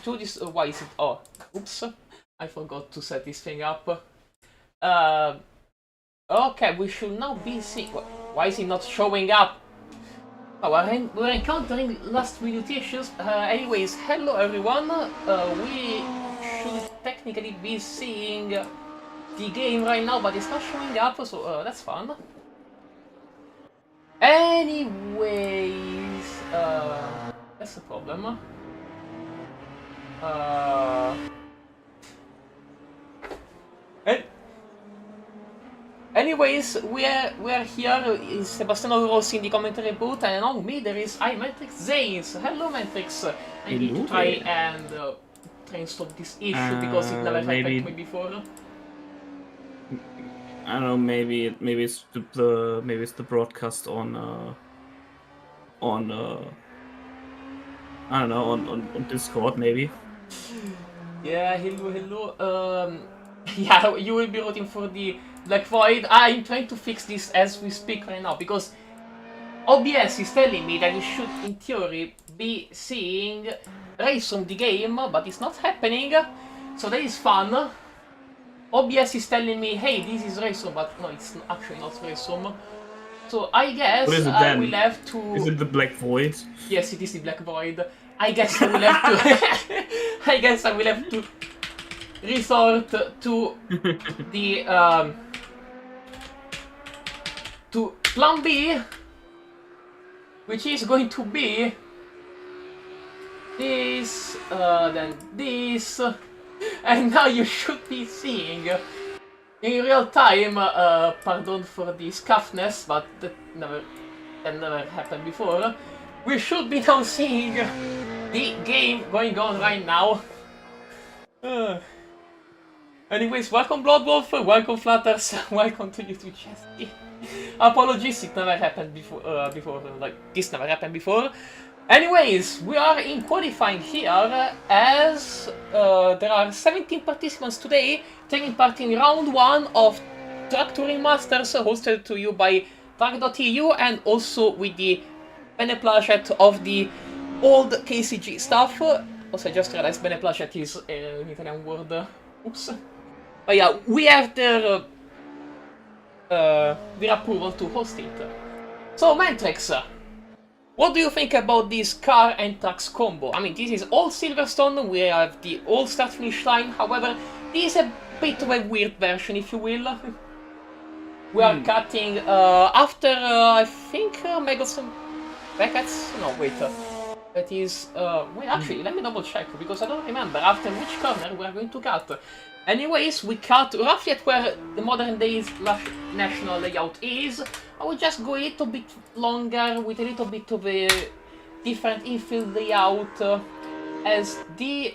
to this. Why is it? Oh, oops! I forgot to set this thing up. Okay, we should now be seeing. Why is it not showing up? Oh, we're encountering last minute issues. Anyways, hello everyone. We should technically be seeing the game right now, but it's not showing up, so that's fun. Anyways, that's the problem. Anyways, we're here. Is Sebastiano Rossi in the commentary booth, and on me there is Matrix Zays. Hello, Matrix. I need to try and stop this issue because it never happened to me before. I don't know. Maybe it's the broadcast on I don't know, on Discord maybe. Yeah, hello. Yeah, you will be rooting for the Black Void. I'm trying to fix this as we speak right now because OBS is telling me that you should, in theory, be seeing RaceRoom the game, but it's not happening. So that is fun. OBS is telling me, hey, this is RaceRoom, but no, it's actually not RaceRoom. So I guess I will have to... Is it the Black Void? Yes, it is the Black Void. I guess I will have to... I guess I will have to resort to the... to plan B, which is going to be this, then this, and now you should be seeing in real time, pardon for the scuffness, but that never happened before. We should be now seeing the game going on right now. Anyways, welcome Bloodwolf, welcome Flutters, welcome to YouTube Chesty. Apologies, it never happened before, like, this never happened before. Anyways, we are in qualifying here, as there are 17 participants today taking part in round 1 of Track Touring Masters, hosted to you by tracc.eu, and also with the beneplácet of the old KCG stuff. Also, I just realized beneplácet is an Italian word. Oops. But yeah, we have their approval to host it. So, Matrix, what do you think about this car and trucks combo? I mean, this is all Silverstone, we have the all start finish line, however, this is a bit of a weird version, if you will. We are cutting after, I think, Megals and Beckett's? No, wait. That is, wait, actually, let me double check, because I don't remember after which corner we are going to cut. Anyways, we cut roughly at where the modern days national layout is. I will just go a little bit longer with a little bit of a different infield layout as the...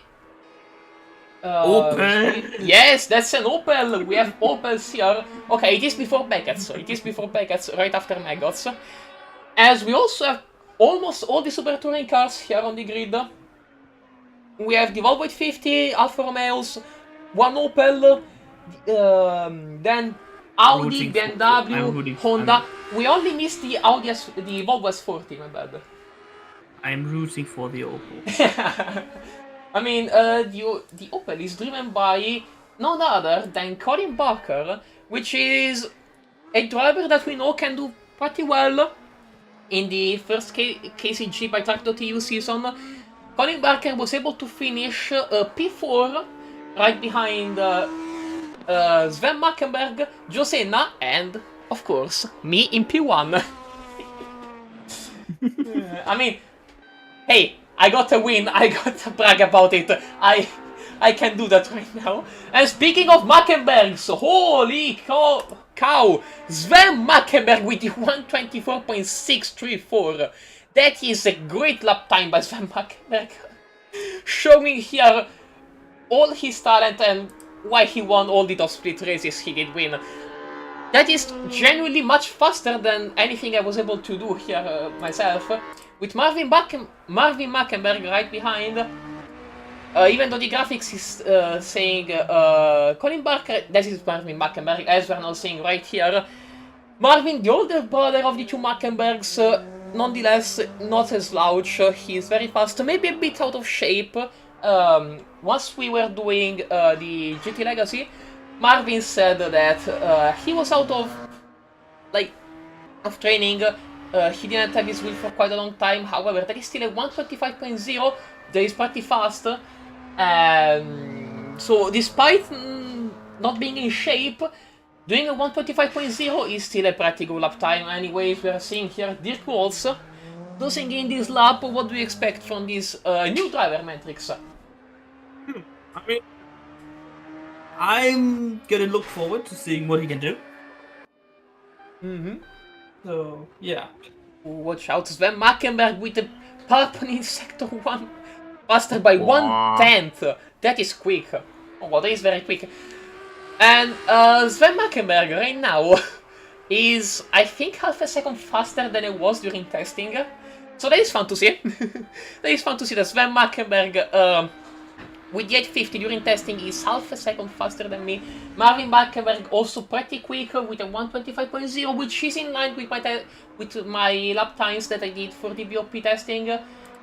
Opel! Yes, that's an Opel! We have Opels here. Okay, it is before Beckett's, so it is before Beckett's, right after Megots. As we also have almost all the Super Touring cars here on the grid. We have the Volvo 850, Alfa Romeos, one Opel, then Audi, BMW, Honda. We only missed the Audi, the Volvo S40, my bad. I'm rooting for the Opel. I mean, the Opel is driven by none other than Colin Barker, which is a driver that we know can do pretty well in the first KCG by tracc.eu season. Colin Barker was able to finish P4 right behind Sven Mackenberg, Joe Senna, and, of course, me in P1. I mean, hey, I got a win, I got to brag about it, I can do that right now. And speaking of Mackenbergs, holy cow, Sven Mackenberg with the 124.634. That is a great lap time by Sven Mackenberg, showing here all his talent and why he won all the top split races he did win. That is genuinely much faster than anything I was able to do here myself, with Marvin Mackenberg right behind. Even though the graphics is saying Colin Barker, that is Marvin Mackenberg, as we're now seeing right here. Marvin, the older brother of the two Mackenbergs, nonetheless not a slouch. He is very fast, maybe a bit out of shape. once we were doing the GT Legacy, Marvin said that he was out of training. He didn't have his wheel for quite a long time. However, there is still a 125.0 that is pretty fast. So despite not being in shape, doing a 125.0 is still a pretty good lap time. Anyways, we are seeing here Dirk Waltz losing in this lap. What do you expect from this new driver, Matrix? I mean, I'm gonna look forward to seeing what he can do. So, yeah. Watch out, Sven Mackenberg with the purple in Sector 1. Faster by 1/10. That is quick. Oh, that is very quick. And Sven Mackenberg right now is, I think, half a second faster than it was during testing. So that is fun to see. That is fun to see that Sven Mackenberg with the 850 during testing is half a second faster than me. Marvin Mackenberg also pretty quick with a 125.0, which is in line with my lap times that I did for the BOP testing.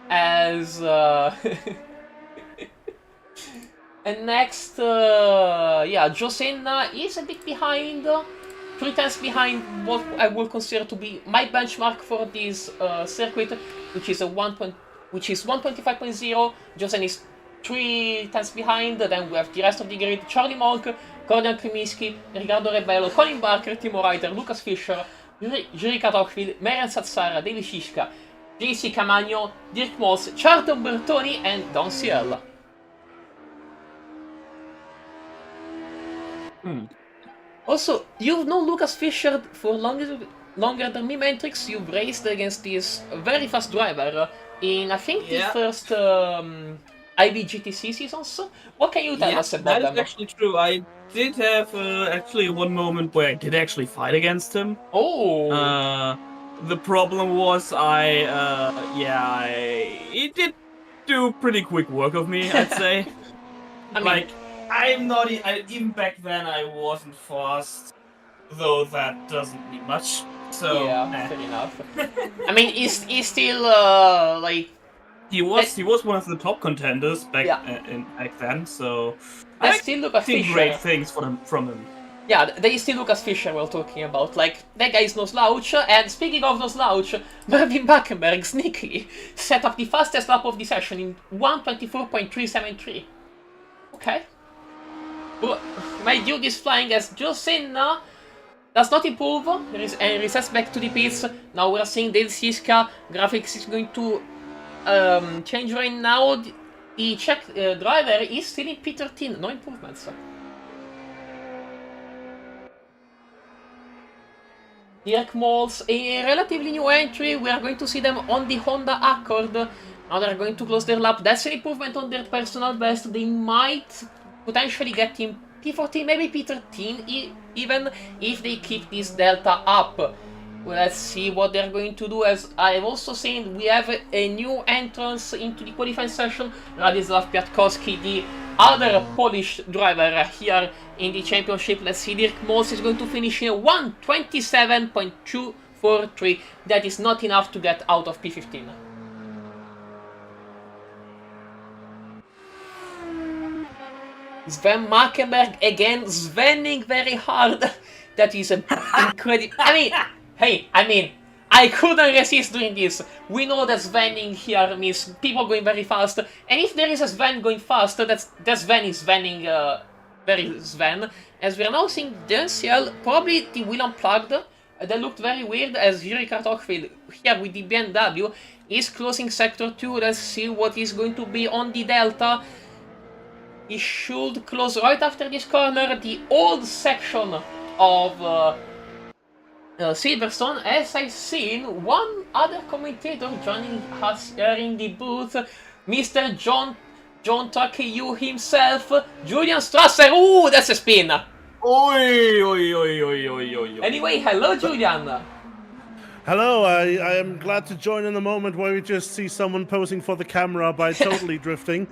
As and next, yeah, Josenna is a bit behind, 3 tenths behind what I would consider to be my benchmark for this circuit, which is 125.0. Josenna is 3 tenths behind. Then we have the rest of the grid: Charlie Monk, Gordon Krimiski, Riccardo Rebello, Colin Barker, Timo Reiter, Lucas Fischer, Jiri Katochvil, Meren Satsara, David Shishka, JC Camagno, Dirk Moss, Charlton Bertoni, and Don Ciel. Also, you've known Lucas Fischer for longer than me, Matrix. You've raced against this very fast driver in, I think, the first IBGTC seasons. What can you tell us about them? That is actually true. I did have actually one moment where I did actually fight against him. Oh! The problem was he did do pretty quick work of me, I'd say. I mean, I'm not even back then. I wasn't fast, though that doesn't mean much. So yeah, fair enough. I mean, he's still he was one of the top contenders back then. So I still look at Fischer. Great things from him. Yeah, they still Lucas Fischer we're talking about. Like, that guy is no slouch. And speaking of no slouch, Marvin Mackenberg sneakily set up the fastest lap of the session in 1:24.373. Okay. But my dude is flying as Josenna does not improve and resets back to the pits. Now we're seeing Dale Siska. Graphics is going to change right now. The Czech driver is still in P13, no improvements. Dirk Mols, a relatively new entry. We are going to see them on the Honda Accord. Now they're going to close their lap. That's an improvement on their personal best. They might potentially get in P14, maybe P13, even if they keep this delta up. Well, let's see what they're going to do. As I've also seen, we have a new entrance into the qualifying session. Radislav Piatkowski, the other Polish driver here in the championship. Let's see, Dirk Mols is going to finish in 1:27.243. That is not enough to get out of P15. Sven Mackenberg again, Svenning very hard. That is incredible. I mean, I couldn't resist doing this. We know that Svenning here means people going very fast. And if there is a Sven going fast, that Sven is Svenning very Sven. As we are now seeing Densiel, probably the wheel unplugged. That looked very weird as Jiri Kartochvil here with the BMW is closing sector 2. Let's see what is going to be on the Delta. He should close right after this corner the old section of Silverstone. As I've seen one other commentator joining us here in the booth, Mr. John Takeu himself, Julian Strasser. Ooh, that's a spin! Oi. Anyway, hello Julian! Hello, I am glad to join in the moment where we just see someone posing for the camera by totally drifting,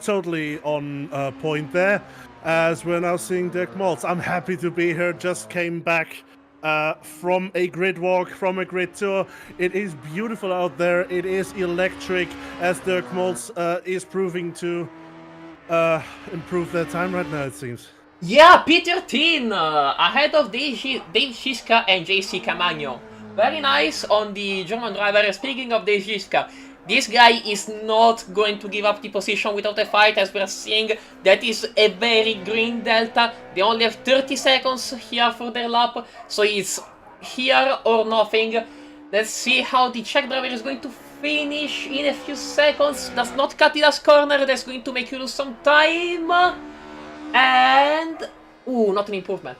totally on point there, as we're now seeing Dirk Mols. I'm happy to be here, just came back from a grid walk, from a grid tour. It is beautiful out there, it is electric, as Dirk Mols is proving to improve their time right now, it seems. Yeah, P13 ahead of Dave Shiska and JC Camagno. Very nice on the German driver. Speaking of Dave Shiska, this guy is not going to give up the position without a fight, as we're seeing. That is a very green delta. They only have 30 seconds here for their lap, so it's here or nothing. Let's see how the Czech driver is going to finish in a few seconds. Does not cut the last corner, that's going to make you lose some time. And... ooh, not an improvement.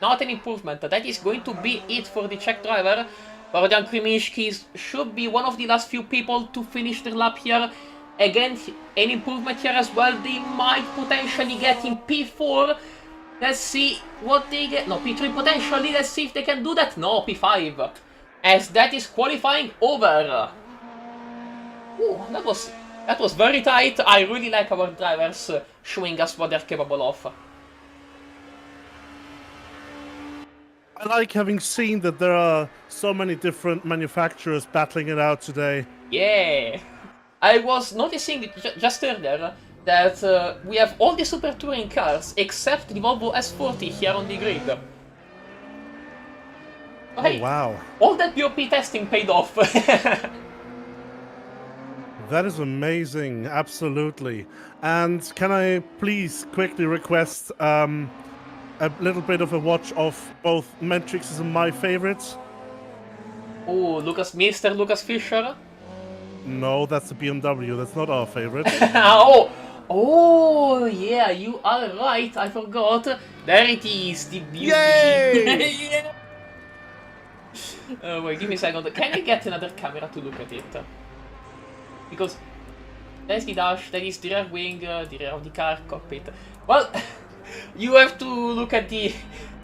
Not an improvement. That is going to be it for the Czech driver. Bogdan Kryminski should be one of the last few people to finish their lap here. Again, an improvement here as well. They might potentially get in P4. Let's see what they get. No, P3 potentially. Let's see if they can do that. No, P5. As that is qualifying over. Ooh, that was very tight. I really like our drivers showing us what they're capable of. I like having seen that there are so many different manufacturers battling it out today. Yeah, I was noticing just earlier that we have all the Super Touring cars except the Volvo S40 here on the grid. Oh, Hey, wow. all that BOP testing paid off. That is amazing, absolutely. And can I please quickly request a little bit of a watch of both Matrix's and my favorites? Oh, Mr. Lucas Fischer. No, that's the BMW, that's not our favorite. Oh, yeah, you are right. I forgot. There it is, the beauty. Yay! Yeah. Wait, give me a second. Can I get another camera to look at it? Because that's the dash, that is the rear wing, the rear of the car cockpit. Well, you have to look at the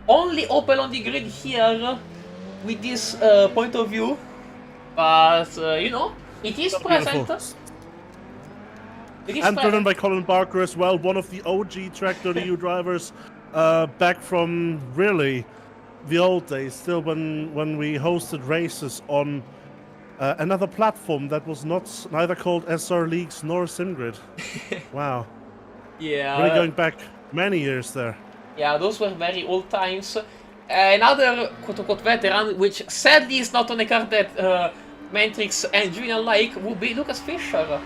only Opel on the grid here with this point of view. But, you know, it is present. It is And driven present. by Colin Barker as well, one of the OG Track.eu drivers back from really the old days, still when we hosted races on another platform that was neither called SR Leagues nor SimGrid. Wow. Yeah. Really going back many years there. Yeah, those were very old times. Another quote-unquote veteran, which sadly is not on a car that Matrix and Julian like, would be Lucas Fischer.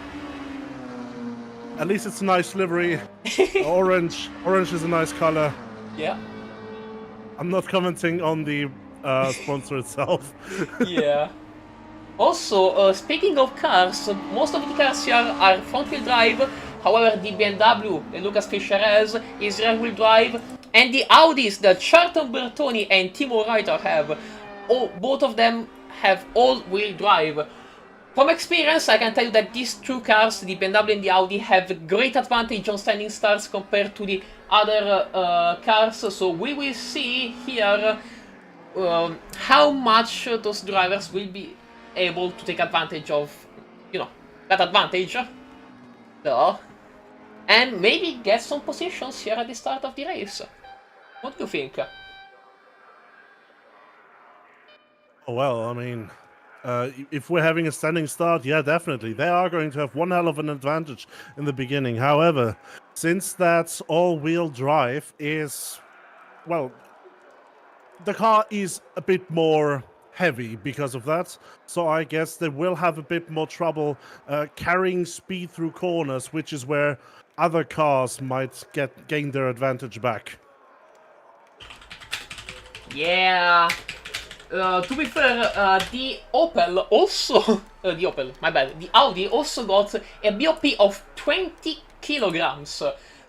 At least it's a nice livery. Orange is a nice color. Yeah. I'm not commenting on the sponsor itself. Yeah. Also, speaking of cars, most of the cars here are front-wheel drive. However, the BMW that Lucas Fischer has is rear-wheel drive, and the Audis that Charlton Bertoni and Timo Reiter have, both of them have all-wheel drive. From experience, I can tell you that these two cars, the BMW and the Audi, have a great advantage on standing starts compared to the other cars. So we will see here how much those drivers will be able to take advantage of, you know, that advantage. So, and maybe get some positions here at the start of the race. What do you think? Oh, well, I mean, if we're having a standing start, yeah, definitely. They are going to have one hell of an advantage in the beginning. However, since that all-wheel drive is, well, the car is a bit more heavy because of that. So I guess they will have a bit more trouble carrying speed through corners, which is where other cars might gain their advantage back. Yeah. To be fair, the Opel also, the Audi also got a BOP of 20 kilograms,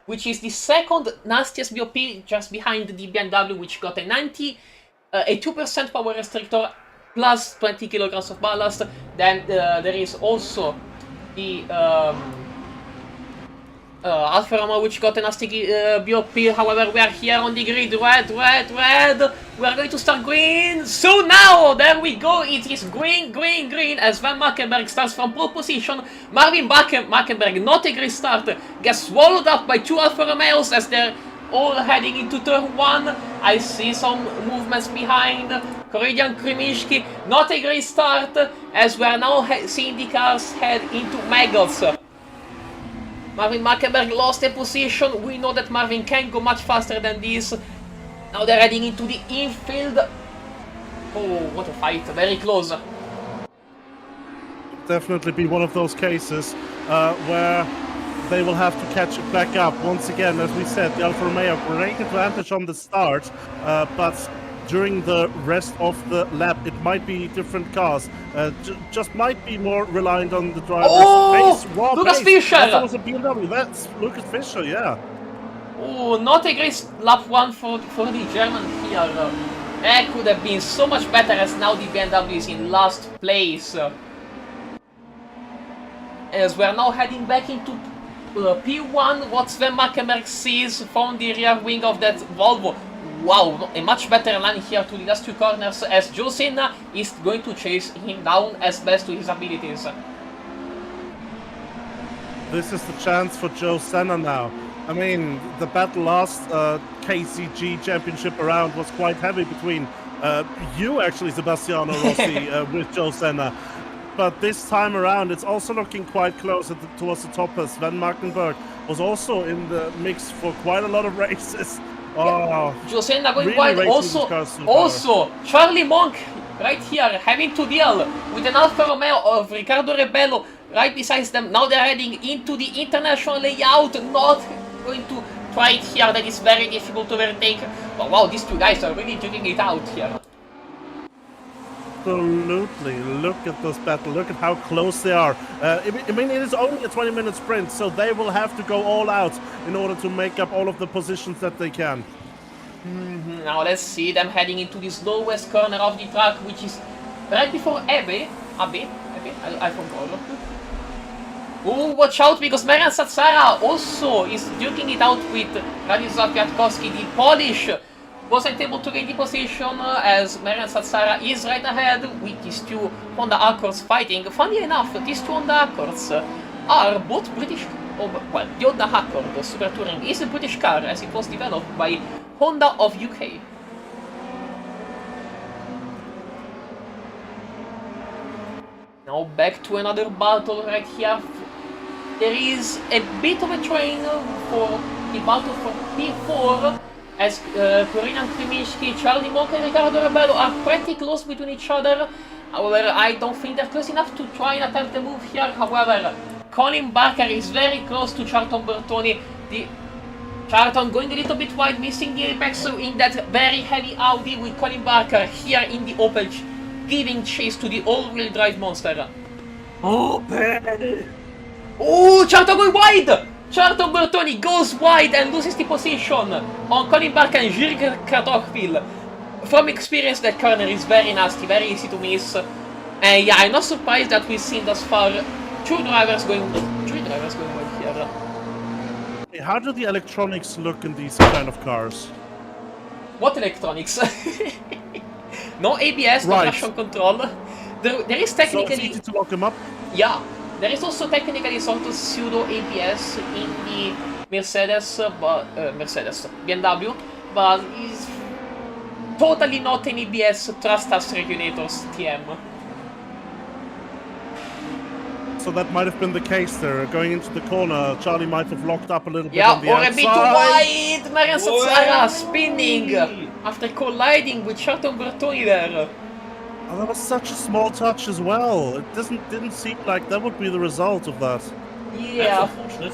which is the second nastiest BOP just behind the BMW, which got a 2% power restrictor plus 20 kilograms of ballast. Then there is also the Alfa Romeo, which got a nasty BOP. However, we are here on the grid. Red. We are going to start green. So now, there we go. It is green. As Van Mackenberg starts from pole position. Marvin Mackenberg, not a great start, gets swallowed up by two Alfa Romeos as they're all heading into turn 1. I see some movements behind. Bogdan Kryminski, not a great start, as we are now seeing the cars head into Maggots. Marvin Mackenberg lost a position. We know that Marvin can go much faster than this. Now they're heading into the infield. Oh, what a fight. Very close. Definitely be one of those cases where they will have to catch it back up. Once again, as we said, the Alfa Romeo great advantage on the start, but during the rest of the lap, it might be different cars. Just might be more reliant on the driver's pace. Raw Lucas pace. Fischer! That was a BMW. That's Lucas Fischer, yeah. Oh, not a great lap one for the German here. That could have been so much better, as now the BMW is in last place. As we're now heading back into P1, what Sven Mackenberg sees from the rear wing of that Volvo. Wow, a much better line here to the last two corners, as Joe Senna is going to chase him down as best to his abilities. This is the chance for Joe Senna now. I mean, the battle last KCG championship around was quite heavy between you, actually, Sebastiano Rossi, with Joe Senna. But this time around, it's also looking quite close towards the top. Sven Mackenberg was also in the mix for quite a lot of races. Oh, Joe Senna going really wide. Also, Charlie Monk right here having to deal with an Alfa Romeo of Riccardo Rebello right beside them. Now they're heading into the international layout. Not going to try it here. That is very difficult to overtake. But wow, these two guys are really duking it out here. Absolutely. Look at this battle. Look at how close they are. I mean, it is only a 20-minute sprint, so they will have to go all out in order to make up all of the positions that they can. Now let's see them heading into this lowest corner of the track, which is right before Abe. I forgot. Oh, watch out, because Marian Satsara also is duking it out with Radisław Kwiatkowski, the Polish. Wasn't able to gain the position as Marian Satsara is right ahead with these two Honda Accords fighting. Funny enough, these two Honda Accords are both British. Well, the Honda Accord Super Touring is a British car, as it was developed by Honda of UK. Now back to another battle right here. There is a bit of a train for the battle for P4. As Korinan Kryminski, Charlie Monk and Riccardo Rebello are pretty close between each other. However, I don't think they're close enough to try and attempt a move here. However, Colin Barker is very close to Charlton Bertoni. Charlton going a little bit wide, missing the apex in that very heavy Audi, with Colin Barker here in the Opel giving chase to the all-wheel drive monster. Opel! Oh, Charlton going wide! Charlton Bertoni goes wide and loses the position on Colin Barker and Jirger Kratochvil. From experience, that corner is very nasty, very easy to miss. And yeah, I'm not surprised that we've seen thus far three drivers going wide here. How do the electronics look in these kind of cars? What electronics? No ABS, no traction control. There is technically... So it's easy to lock them up? Yeah. There is also technically sort of pseudo ABS in the BMW, but is totally not an ABS thrust as regulators TM. So that might have been the case there. Going into the corner, Charlie might have locked up a little bit on the outside. outside. A bit too wide! Marian Satsara spinning after colliding with Charlton Bertoni there. Oh, that was such a small touch as well. It didn't seem like that would be the result of that. Yeah. That's unfortunate.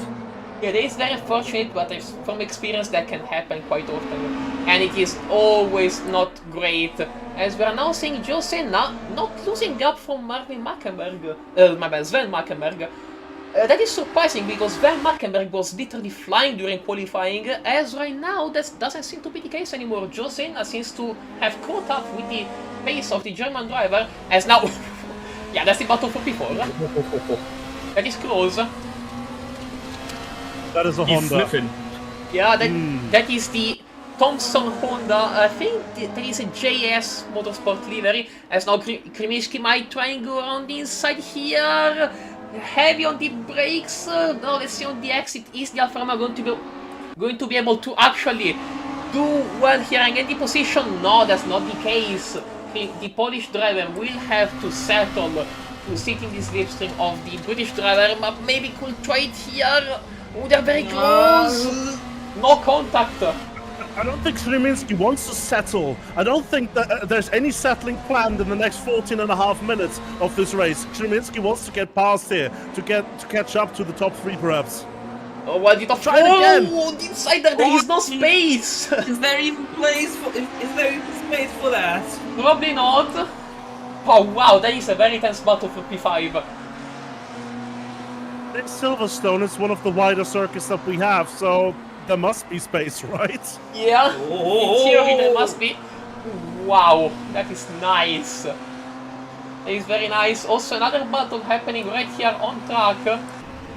Yeah, that is very unfortunate, but from experience that can happen quite often. And it is always not great. As we are now seeing Joe Senna not losing up from Marvin Mackenberg. Sven Mackenberg. That is surprising, because Sven Mackenberg was literally flying during qualifying, as right now that doesn't seem to be the case anymore. Joe Senna seems to have caught up with the pace of the German driver, as now... yeah, that's the battle for P4. That is close. That is a He's Honda. sniffing. Yeah, that is the Thompson Honda. I think there is a JS Motorsport livery, as now Kryminski might try and go around the inside here. Heavy on the brakes. Now let's see on the exit. Is the Alfa Romeo going to be able to actually do well here and get the position? No, that's not the case. The Polish driver will have to settle to sit in this slipstream of the British driver, but maybe could try it here. Oh, they're very close! No contact! I don't think Szyminski wants to settle. I don't think that there's any settling planned in the next 14 and a half minutes of this race. Szyminski wants to get past here, to catch up to the top 3 perhaps. Oh, well, the top Try it again. Oh, inside there is no space! Is there even place for? Is there even space for that? Probably not. Oh, wow, that is a very tense battle for P5. Next Silverstone is one of the wider circuits that we have, so there must be space, right? Yeah, in theory there must be. Wow, that is nice. That is very nice. Also, another battle happening right here on track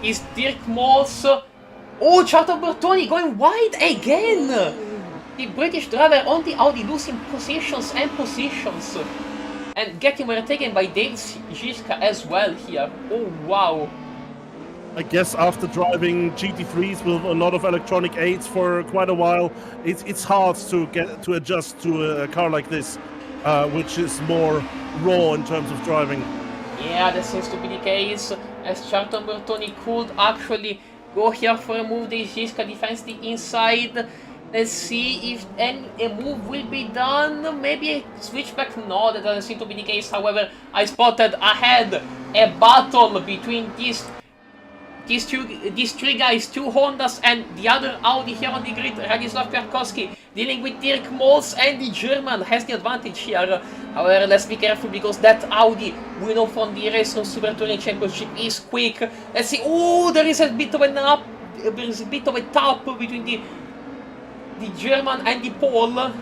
is Dirk Moss. Oh, Charles Bertoni going wide again! The British driver on the Audi losing positions and positions. And getting overtaken by David Giska as well here. Oh, wow. I guess after driving GT3s with a lot of electronic aids for quite a while, it's hard to adjust to a car like this, which is more raw in terms of driving. Yeah, that seems to be the case, as Charlton Bertoni could actually go here for a move. The Giska defends the inside. Let's see if a move will be done. Maybe a switchback? No, that doesn't seem to be the case. However, I spotted ahead a battle between these three guys, 2 Hondas and the other Audi here on the grid. Radzislav Kwiatkowski dealing with Dirk Moss, and the German has the advantage here. However, let's be careful because that Audi we know from the RaceRoom Super Touring Championship is quick. Let's see. Oh, there is a bit of a tap between the German and the Pole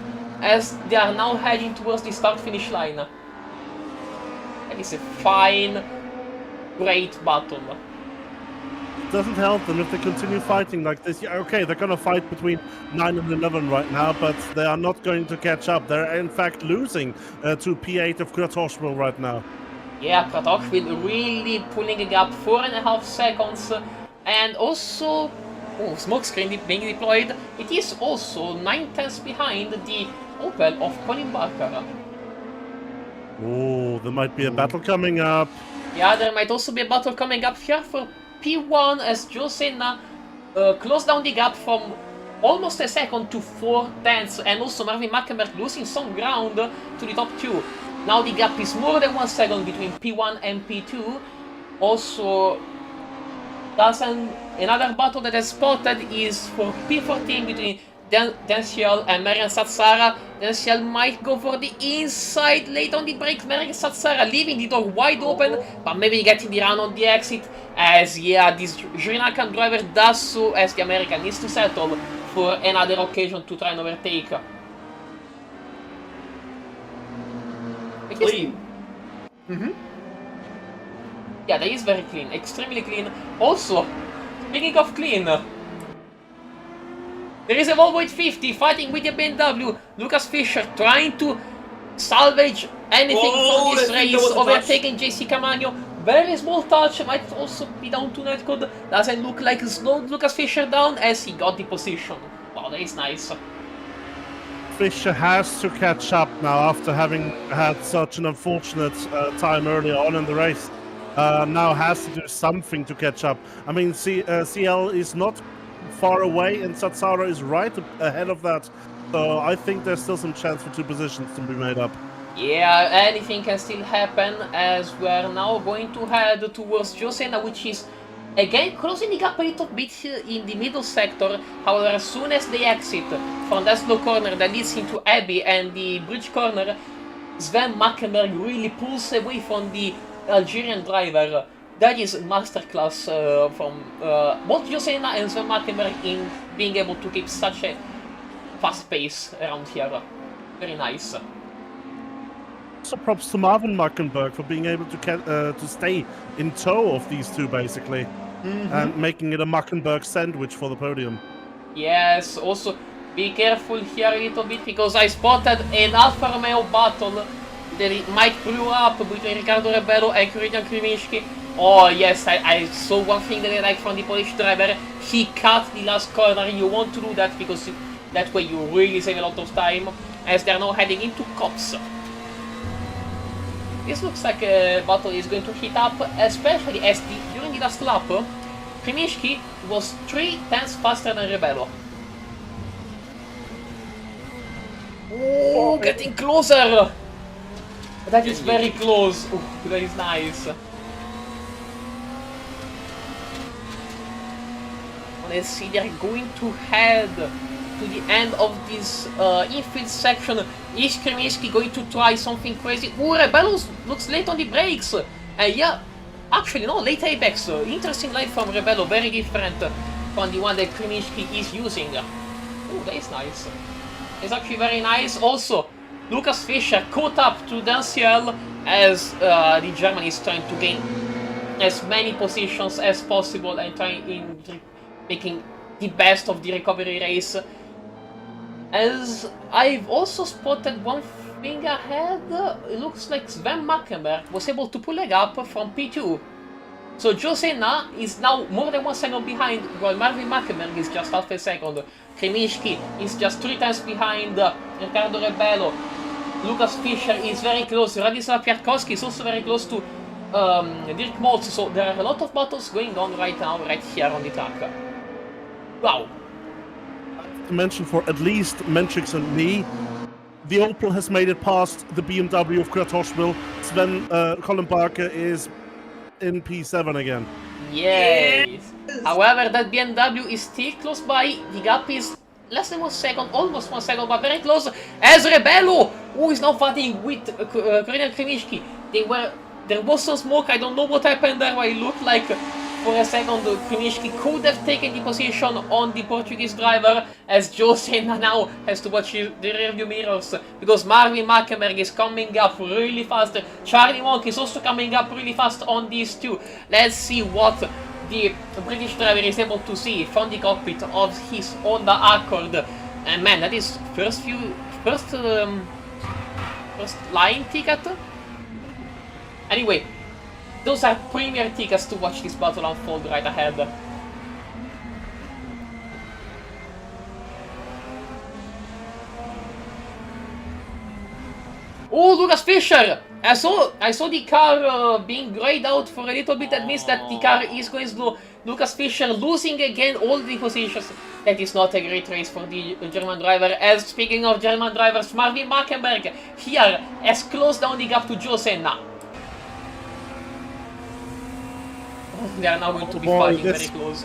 as they are now heading towards the start-finish line. That is a fine, great battle. It doesn't help them if they continue fighting like this. Yeah, okay, they're going to fight between 9 and 11 right now, but they are not going to catch up. They're in fact losing to P8 of Kratochvil right now. Yeah, Kratochvil really pulling a gap, 4.5 seconds, and also smokescreen being deployed. It is also 9 tenths behind the Opel of Colin Barker. Oh, there might be a battle coming up. Yeah, there might also be a battle coming up here for P1 as Joe Senna closed down the gap from almost a second to 4 tenths, and also Marvin Mackenberg losing some ground to the top 2. Now the gap is more than 1 second between P1 and P2. Also, another battle that I spotted is for P14 between Densiel and Marian Satsara. Densiel might go for the inside late on the brakes. Marian Satsara leaving the door wide open, but maybe getting the run on the exit. As this Sri Lankan driver does so, as the American needs to settle for another occasion to try and overtake. Clean. Yeah, that is very clean, extremely clean. Also, speaking of clean, there is a Volvo 850 fighting with the BMW. Lucas Fischer trying to salvage anything from this race, overtaking JC Camagno. Very small touch, might also be down to netcode. Doesn't look like it slowed Lucas Fischer down as he got the position. Wow, that is nice. Fischer has to catch up now after having had such an unfortunate time earlier on in the race. Now has to do something to catch up. I mean, CL is not far away and Satsara is right ahead of that. So I think there's still some chance for 2 positions to be made up. Yeah, anything can still happen as we're now going to head towards Joe Senna, which is again closing the gap a little bit in the middle sector. However, as soon as they exit from that slow corner that leads into Abbey and the bridge corner, Sven Mackenberg really pulls away from the Algerian driver. That is masterclass from both Joe Senna and Sven Mackenberg in being able to keep such a fast pace around here. Very nice. Also props to Marvin Mackenberg for being able to stay in tow of these 2 basically, and making it a Mackenberg sandwich for the podium. Yes, also be careful here a little bit because I spotted an Alfa Romeo battle that might brew up between Riccardo Rebello and Krystian Kryminski. Oh yes, I saw one thing that I like from the Polish driver. He cut the last corner. You want to do that because that way you really save a lot of time as they're now heading into Cops. This looks like a battle is going to heat up, especially as during the last lap, Krimiški was 3 tenths faster than Rebello. Oh, getting closer! That is very close. Oh, that is nice. Let's see, they're going to head to the end of this infield section. Is Krimiški going to try something crazy? Oh, Rebello looks late on the brakes. Yeah, actually no, late apex. Interesting line from Rebello, very different from the one that Krimiški is using. Oh, that is nice. It's actually very nice. Also, Lucas Fischer caught up to Danciel as the German is trying to gain as many positions as possible and making the best of the recovery race. As I've also spotted one thing ahead, it looks like Sven Mackenberg was able to pull a gap from P2. So Joe Senna is now more than 1 second behind, while Marvin Mackenberg is just half a second. Krimiški is just 3 times behind Riccardo Rebello. Lucas Fischer is very close. Radislav Kwiatkowski is also very close to Dirk Moltz. So there are a lot of battles going on right now, right here on the track. Wow. To mention for at least Mentrix and me, the Opel has made it past the BMW of Kurt Sven Colin Parker is in P7 again. Yes. However, that BMW is still close by. The gap is less than 1 second, almost 1 second, but very close. As Rebello, who is now fighting with Korean Krimiški. There was some smoke. I don't know what happened there. But it looked like for a second Krimiški could have taken the position on the Portuguese driver, as Joe Senna now has to watch the rearview mirrors because Marvin Mackenberg is coming up really fast. Charlie Monk is also coming up really fast on these two. Let's see what the British driver is able to see from the cockpit of his Honda Accord. And man, that is first line ticket. Anyway, those are premier tickets to watch this battle unfold right ahead. Oh, Lucas Fischer! I saw the car being grayed out for a little bit. That means that the car is going slow. Lucas Fischer losing again all the positions. That is not a great race for the German driver. As speaking of German drivers, Marvin Mackenberg here has closed down the gap to Joe Senna. They are now going to be fighting very close.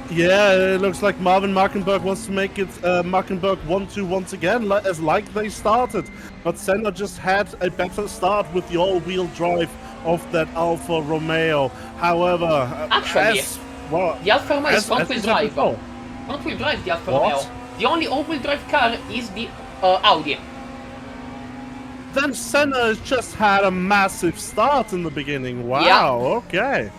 Yeah, it looks like Marvin Mackenberg wants to make it Mackenberg 1-2 once again, like they started. But Senna just had a better start with the all-wheel drive of that Alfa Romeo. However, actually, the Alfa Romeo is front-wheel drive. Front-wheel drive, the Alfa Romeo. The only all-wheel drive car is the Audi. Then Senna just had a massive start in the beginning. Wow, yeah. Okay.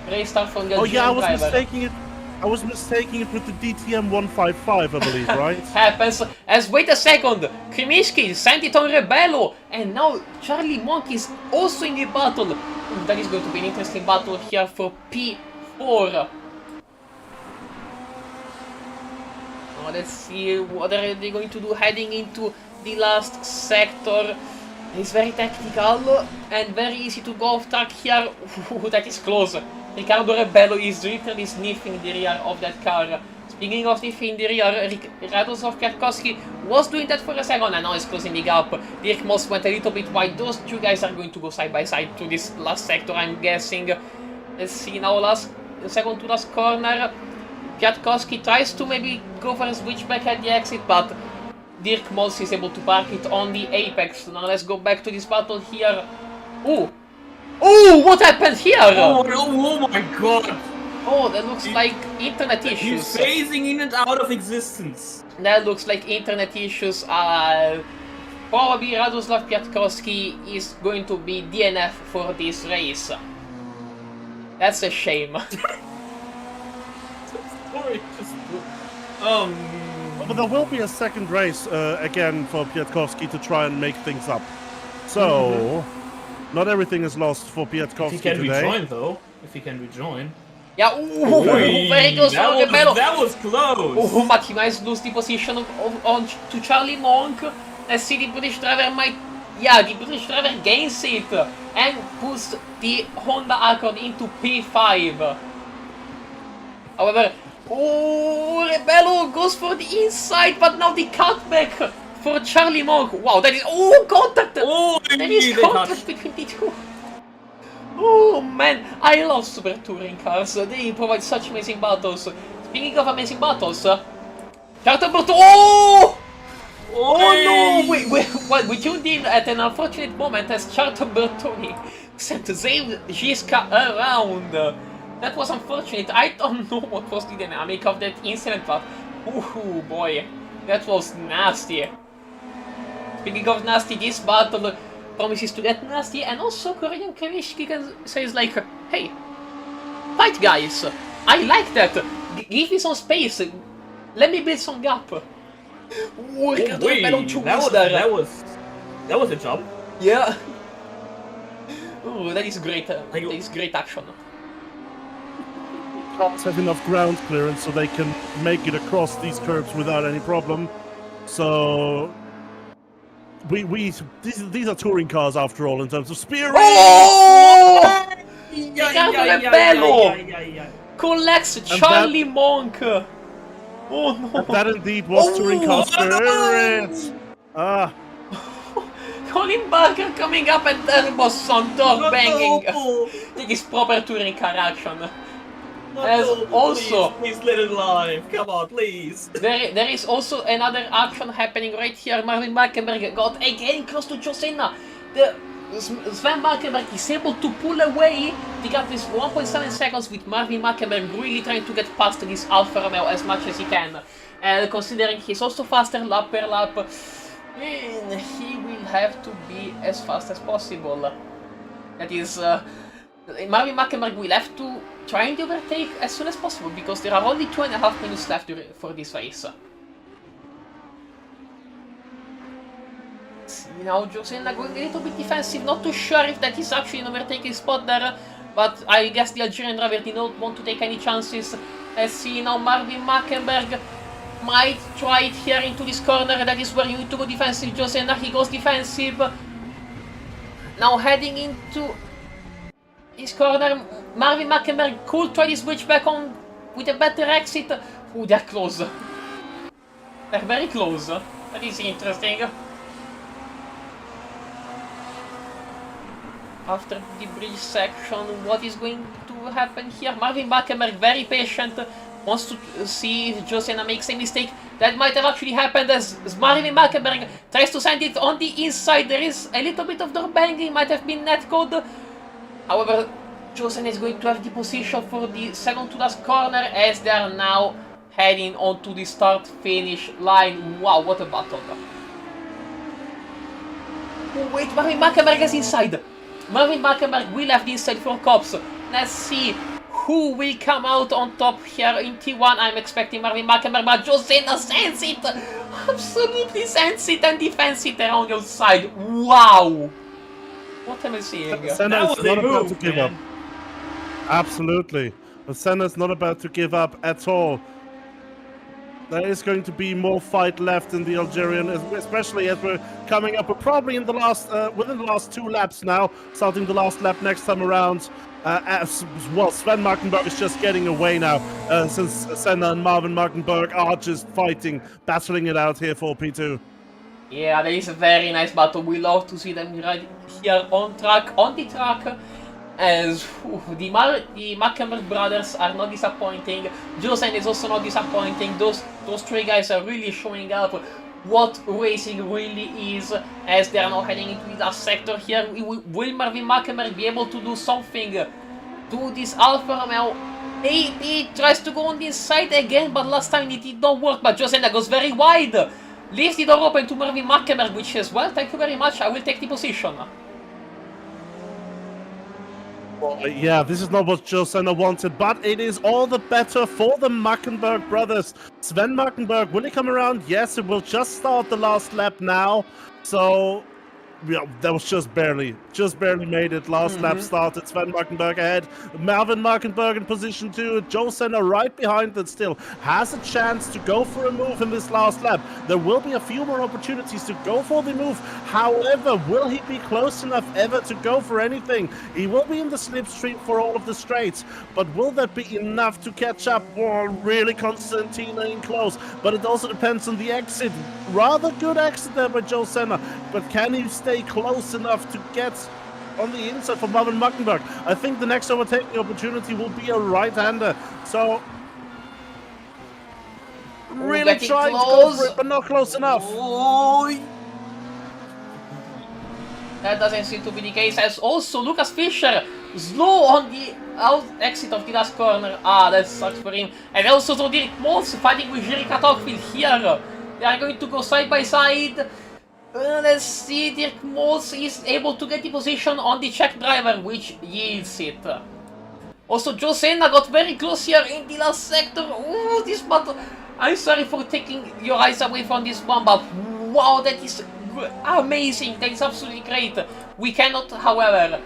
Restart from the I was mistaking it with the DTM 155, I believe, right? Happens. As wait a second, Krimiški sent it on Rebello, and now Charlie Monk is also in the battle. That is going to be an interesting battle here for P4. Now let's see what are they going to do heading into the last sector. It's very tactical and very easy to go off track here. Ooh, that is close. Riccardo Rebello is literally sniffing the rear of that car. Speaking of sniffing the rear, Radoslav Kwiatkowski was doing that for a second and now is closing the gap. Dirk Moss went a little bit wide. Those two guys are going to go side by side to this last sector, I'm guessing. Let's see now, second to last corner. Kwiatkowski tries to maybe go for a switchback at the exit, but Dirk Moss is able to park it on the apex. Now let's go back to this battle here. Ooh! Oh, what happened here? Oh my god! Oh, that looks like internet issues. He's phasing in and out of existence. That looks like internet issues. Probably Radoslav Kwiatkowski is going to be DNF for this race. That's a shame. But there will be a second race again for Kwiatkowski to try and make things up. So, not everything is lost for Kwiatkowski today. If he can rejoin, though. If he can rejoin. Yeah, ooh, very close for Rebello. That was close. Oh, but he might lose the position to Charlie Monk. Let's see, the British driver might Yeah, the British driver gains it and puts the Honda Accord into P5. However, oh, Rebello goes for the inside, but now the cutback for Charlie Monk. Wow, that is contact. Oh, There is they contact touched. between the two. Oh man, I love Super Touring cars. They provide such amazing battles. Speaking of amazing battles, Charter Bertoni. Oh no! We tuned in at an unfortunate moment as Charter Bertoni sent Zane Giska around. That was unfortunate. I don't know what was the dynamic of that incident, but ooh boy, that was nasty. Speaking of nasty, this battle promises to get nasty, and also Korean Kavishki says like, hey, fight guys, I like that, give me some space, let me build some gap. Ooh, That was a jump. Yeah. Ooh, that is great, that is great action. Cars have enough ground clearance so they can make it across these curbs without any problem. So these are touring cars after all in terms of spear. Oh! Collects Charlie Monk. Oh no! That indeed was touring car spirit. Ah. Colin Barker coming up and turbo on door banging. It is proper touring car action. As also, please let it live. Come on, please. There is also another action happening right here. Marvin Markenberg got again close to Josenna. Sven Markenberg is able to pull away. The gap is 1.7 seconds with Marvin Markenberg really trying to get past this Alfa Romeo as much as he can. And considering he's also faster lap per lap, he will have to be as fast as possible. That is, Marvin Markenberg will have to try and overtake as soon as possible because there are only 2.5 minutes left for this race. See now Josenna going a little bit defensive, not too sure if that is actually an overtaking spot there, but I guess the Algerian driver did not want to take any chances. Let's see now Marvin Markenberg might try it here into this corner, that is where you need to go defensive. Josenna, he goes defensive. Now heading into this corner, Marvin Markenberg could try to switch back on with a better exit. Oh, they're close. They're very close. That is interesting. After the bridge section, what is going to happen here? Marvin Markenberg very patient, wants to see if Josenna makes a mistake. That might have actually happened as Marvin Markenberg tries to send it on the inside. There is a little bit of door banging, might have been netcode. However, Josenna is going to have the position for the second to last corner as they are now heading onto the start-finish line. Wow, what a battle. Oh wait, Marvin Markenberg is inside. Marvin Markenberg will have the inside for cops. Let's see who will come out on top here in T1. I'm expecting Marvin Markenberg, but Josenna sends it! Absolutely sends it and defends it around the outside. Wow! What am I seeing? Senna is not about to give up. Absolutely. Senna's not about to give up at all. There is going to be more fight left in the Algerian, especially as we're coming up. We're probably in the last, within the last 2 laps now, starting the last lap next time around. As well, Sven Markenberg is just getting away now, since Senna and Marvin Markenberg are just fighting, battling it out here for P2. Yeah, that is a very nice battle. We love to see them right here on the track. As the Markenberg brothers are not disappointing, Josenna is also not disappointing. Those 3 guys are really showing up what racing really is as they are now heading into the last sector here. Will Marvin Markenberg be able to do something to this Alfa Romeo? He tries to go on the inside again, but last time it did not work. But Josenna goes very wide, leaves the door open to Marvin Markenberg, which says, well, thank you very much, I will take the position. Well, yeah, this is not what Josenna wanted, but it is all the better for the Markenberg brothers. Sven Markenberg, will he come around? Yes, it will just start the last lap now. So Yeah, that was just barely made it. Last lap started. Sven Markenberg ahead. Marvin Markenberg in position 2. Joe Senna right behind that still has a chance to go for a move in this last lap. There will be a few more opportunities to go for the move. However, will he be close enough ever to go for anything? He will be in the slipstream for all of the straights, but will that be enough to catch up? Oh, really Constantina in close, but it also depends on the exit. Rather good exit there by Joe Senna, but can he stay close enough to get on the inside for Marvin Markenberg? I think the next overtaking opportunity will be a right-hander. So really trying to go for it, but not close enough. That doesn't seem to be the case, as also Lucas Fischer slow on the exit of the last corner. Ah, that sucks for him. And also Dirk Mols fighting with Jerry Katokville here. They are going to go side by side. Let's see, Dirk Mols is able to get the position on the Czech driver, which yields it. Also, Joe Senna got very close here in the last sector. Ooh, this battle. I'm sorry for taking your eyes away from this one, but wow, that is amazing. That is absolutely great. We cannot, however,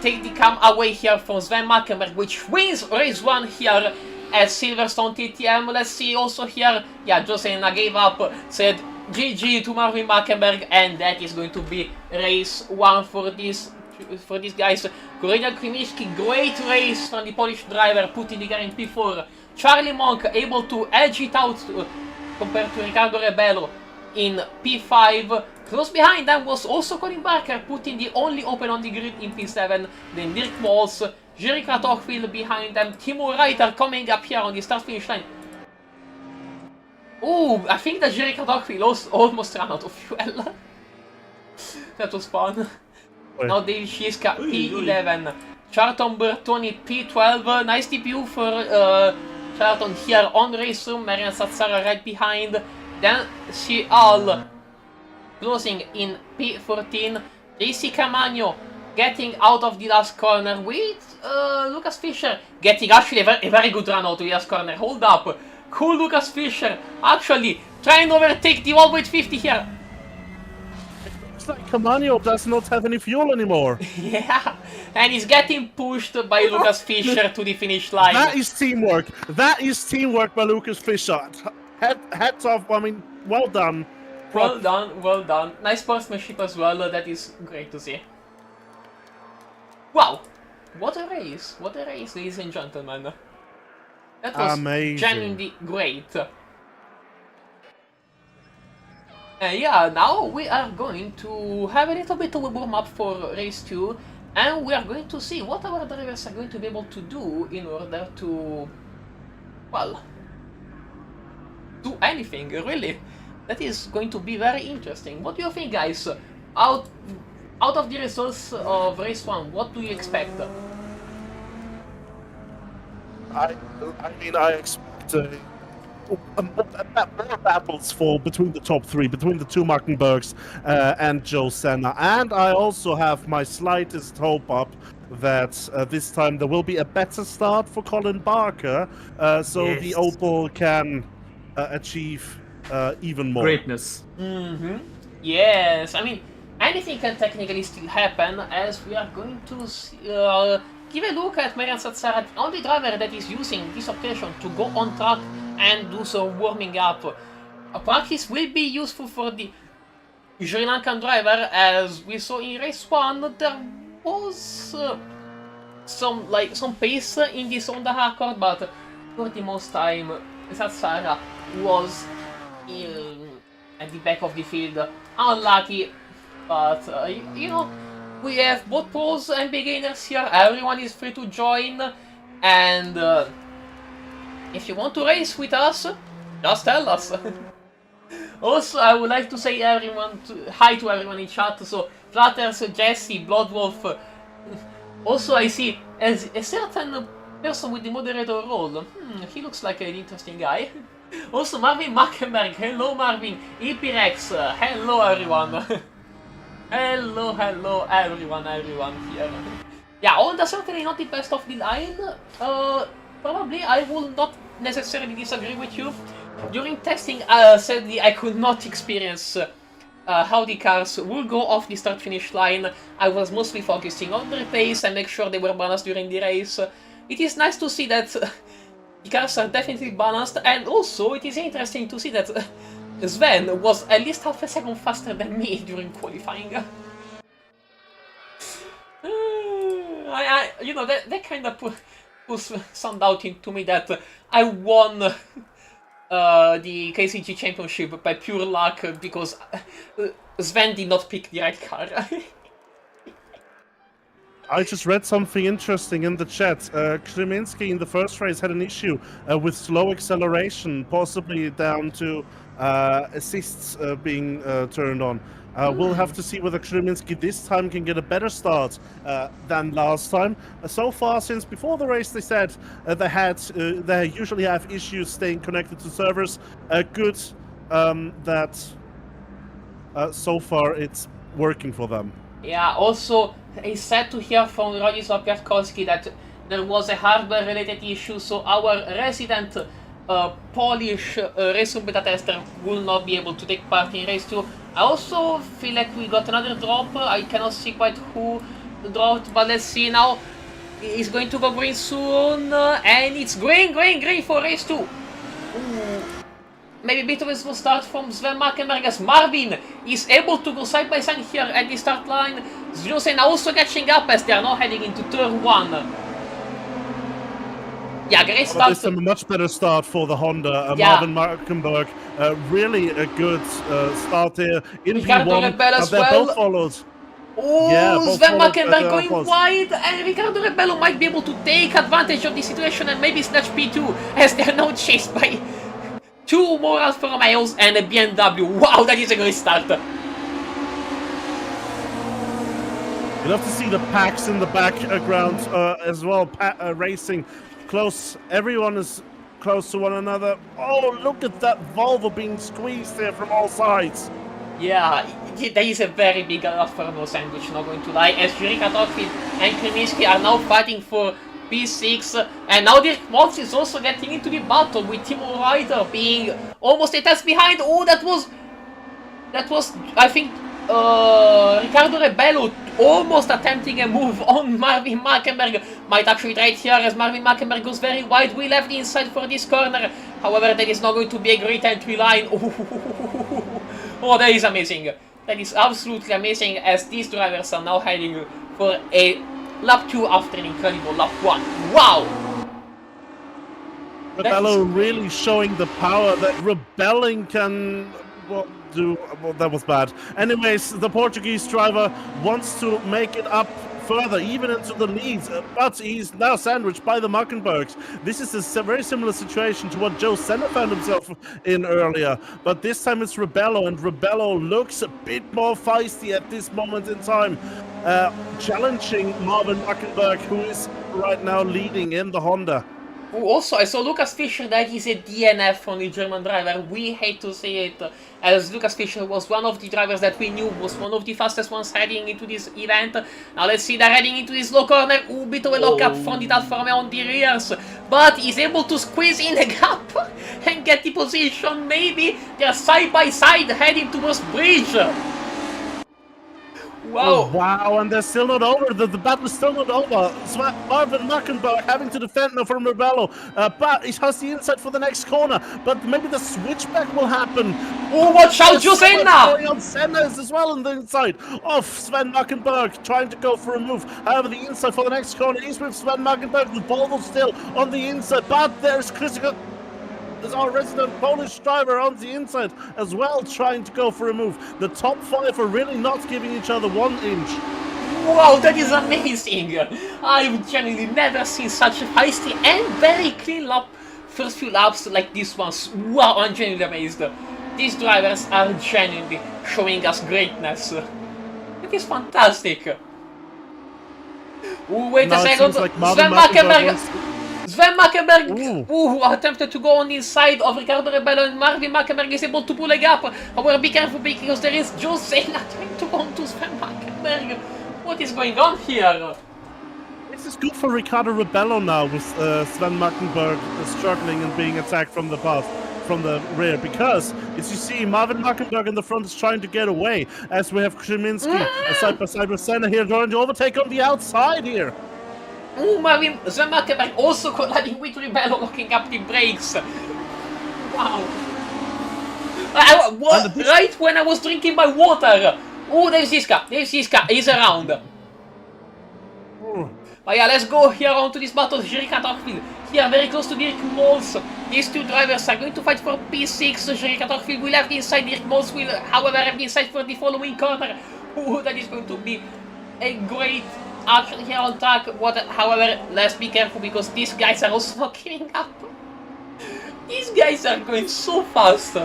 take the cam away here from Sven Markenberg, which wins race 1 here at Silverstone TTM. Let's see also here, yeah, Joe Senna gave up, said GG to Marvin Markenberg, and that is going to be race 1 for these guys. Korenian Krimiski, great race from the Polish driver, putting the car in P4. Charlie Monk able to edge it out compared to Ricardo Rebello in P5. Close behind them was also Colin Barker, putting the only open on the grid in P7. Then Dirk Mols, Jerry Katokville behind them. Timo Reiter coming up here on the start-finish line. Oh, I think that Jerry Katokville almost ran out of fuel. That was fun. Wait. Now David Shiska, P11. Charlton Bertoni, P12. Nice debut for Charlton here on RaceRoom. Marian Satsara right behind. Then Shial closing in P14. JC Camagno getting out of the last corner with Lucas Fischer getting actually a very good run out of the last corner. Hold up. Cool Lucas Fischer actually trying to overtake the 1.50 here. It's like Camagno does not have any fuel anymore. Yeah, and he's getting pushed by Lucas Fischer to the finish line. That is teamwork. That is teamwork by Lucas Fischer. Hats off, I mean, well done. Well done, well done. Nice sportsmanship as well, that is great to see. Wow, what a race, ladies and gentlemen. That was amazing. Genuinely great. Yeah, now we are going to have a little bit of a warm-up for race 2, and we are going to see what our drivers are going to be able to do in order to, well, do anything, really. That is going to be very interesting. What do you think, guys? Out of the results of race 1, what do you expect? I mean, I expect more battles for between the top 3, between the two Markenbergs and Joe Senna. And I also have my slightest hope up that this time there will be a better start for Colin Barker, so yes, the Opel can achieve even more greatness. Yes, I mean, anything can technically still happen, as we are going to see, give a look at Marian Satsara, the only driver that is using this occasion to go on track and do some warming up. Practice will be useful for the Sri Lankan driver, as we saw in race 1, there was some pace in this Honda hardcore, but for the most time Satsara was at the back of the field. Unlucky, but you know, we have both pros and beginners here. Everyone is free to join, and if you want to race with us, just tell us. Also, I would like to say hi to everyone in chat. So Flutters, Jesse, Bloodwolf. Also, I see as a certain person with the moderator role. He looks like an interesting guy. Also, Marvin Markenberg. Hello, Marvin. Epirex. Hello, everyone. hello, everyone here. Yeah, Honda certainly not the best of the line. Probably I will not necessarily disagree with you. During testing, sadly, I could not experience how the cars will go off the start-finish line. I was mostly focusing on their pace and make sure they were balanced during the race. It is nice to see that the cars are definitely balanced, and also it is interesting to see that Sven was at least half a second faster than me during qualifying. You know, that kind of puts some doubt into me that I won the KCG championship by pure luck because Sven did not pick the right car. I just read something interesting in the chat. Kreminski in the first race had an issue with slow acceleration, possibly down to assists being turned on. We'll have to see whether Kreminski this time can get a better start than last time. So far, since before the race, they said they usually have issues staying connected to servers. Good that so far it's working for them. Yeah, also, it's sad to hear from Radisław Kwiatkowski that there was a hardware-related issue, so our resident Polish RaceRoom beta tester will not be able to take part in race 2. I also feel like we got another drop. I cannot see quite who dropped, but let's see now. It's going to go green soon, and it's green for race 2. Ooh. Maybe a bit of a slow start from Sven Markenberg as Marvin is able to go side by side here at the start line. Zjusen also catching up as they are now heading into turn 1. Yeah, great start. This time a much better start for the Honda. Marvin Markenberg, really a good start there in P1. They're both followed. Oh, yeah, Sven Markenberg going wide, and Riccardo Rebello might be able to take advantage of the situation and maybe snatch P2 as they are now chased by 2 more Alfa Romeos and a BMW. Wow, that is a great start. You'll have to see the packs in the background as well, racing close. Everyone is close to one another. Oh, look at that Volvo being squeezed there from all sides. Yeah, there is a very big Alfa Romeo sandwich, not going to lie, as Jurika Tokvin and Kreminski are now fighting for P6, and now Dirk Mox is also getting into the battle with Timo Ryder being almost a test behind. Oh, that was I think Riccardo Rebello almost attempting a move on Marvin Markenberg. Might actually try it here as Marvin Markenberg goes very wide. We left the inside for this corner. However, there is not going to be a great entry line. Oh, that is amazing. That is absolutely amazing as these drivers are now heading for a lap 2 after an incredible lap 1. Wow! Rebello really showing the power that rebelling can do. Well, that was bad. Anyways, the Portuguese driver wants to make it up further, even into the leads, but he's now sandwiched by the Markenbergs. This is a very similar situation to what Joe Senna found himself in earlier, but this time it's Rebello, and Rebello looks a bit more feisty at this moment in time, challenging Marvin Markenberg, who is right now leading in the Honda. Also, I saw Lukas Fischer that is a DNF on the German driver. We hate to say it, as Lukas Fischer was one of the drivers that we knew was one of the fastest ones heading into this event. Now let's see, they're heading into this low corner. Ooh, bit of a lock-up from the Alfa Romeo on the rears, but he's able to squeeze in a gap and get the position. Maybe they're side by side heading towards bridge. Wow. Oh, wow, and they're still not over. The battle is still not over. Marvin Markenberg having to defend now from Rebello. But he has the inside for the next corner. But maybe the switchback will happen. Oh, watch out, Senna! Senna is as well on the inside of Sven Markenberg, trying to go for a move. However, the inside for the next corner is with Sven Markenberg. The Volvo still on the inside. But there's critical. There's our resident Polish driver on the inside as well, trying to go for a move. The top 5 are really not giving each other 1 inch. Wow, that is amazing! I've genuinely never seen such a feisty and very clean first few laps like this one. Wow, I'm genuinely amazed. These drivers are genuinely showing us greatness. It is fantastic. Ooh, wait a second. Like Sven Markenberg attempted to go on the inside of Riccardo Rebello, and Marvin Markenberg is able to pull a gap. However, be careful because there is Joe Senna trying to go on to Sven Markenberg. What is going on here? This is good for Riccardo Rebello now with Sven Markenberg struggling and being attacked from the path. from the rear, because as you see, Marvin Markenberg in the front is trying to get away, as we have Krzyminski side by side with Senna here, trying to overtake on the outside here. Oh, Marvin Sven Markenberg also colliding with Rebello, locking up the brakes. Wow. Right when I was drinking my water. Oh, there's Ziska. He's around. But yeah, let's go here onto this battle. Jerica Torfield here, very close to Dirk Mols. These two drivers are going to fight for P6. Jerica Torfield will have the inside. Dirk Mols will, however, have the inside for the following corner. Oh, that is going to be a great action here on track. However, let's be careful because these guys are also not giving up. These guys are going so fast.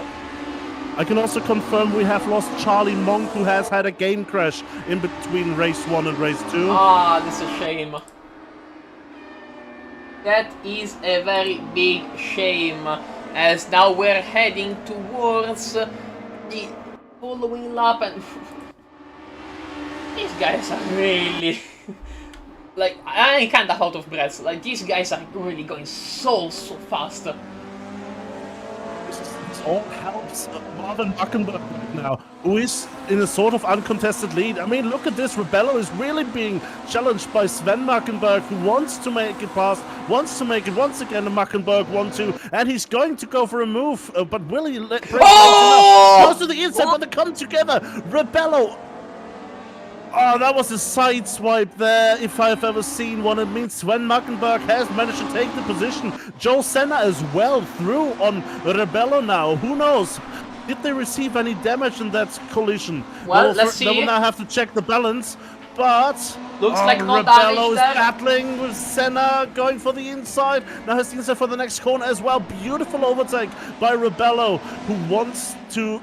I can also confirm we have lost Charlie Monk, who has had a game crash in between race 1 and race 2. Ah, that's a shame. That is a very big shame, as now we're heading towards the following lap, and these guys are really like, I'm kind of out of breath. Like, these guys are really going so fast. This all helps Marvin Markenberg right now, who is in a sort of uncontested lead. I mean, look at this. Rebello is really being challenged by Sven Markenberg, who wants to make it past, wants to make it once again. And Markenberg 1-2, and he's going to go for a move, but will he break goes to the inside, but they come together. Rebello. Oh, that was a side swipe there, if I've ever seen one. It means Sven Markenberg has managed to take the position. Joe Senna as well through on Rebello now. Who knows? Did they receive any damage in that collision? Well, let's see. They will now have to check the balance, but looks like no Rebello damage is there. battling with Senna, going for the inside. Now has the inside for the next corner as well. Beautiful overtake by Rebello, who wants to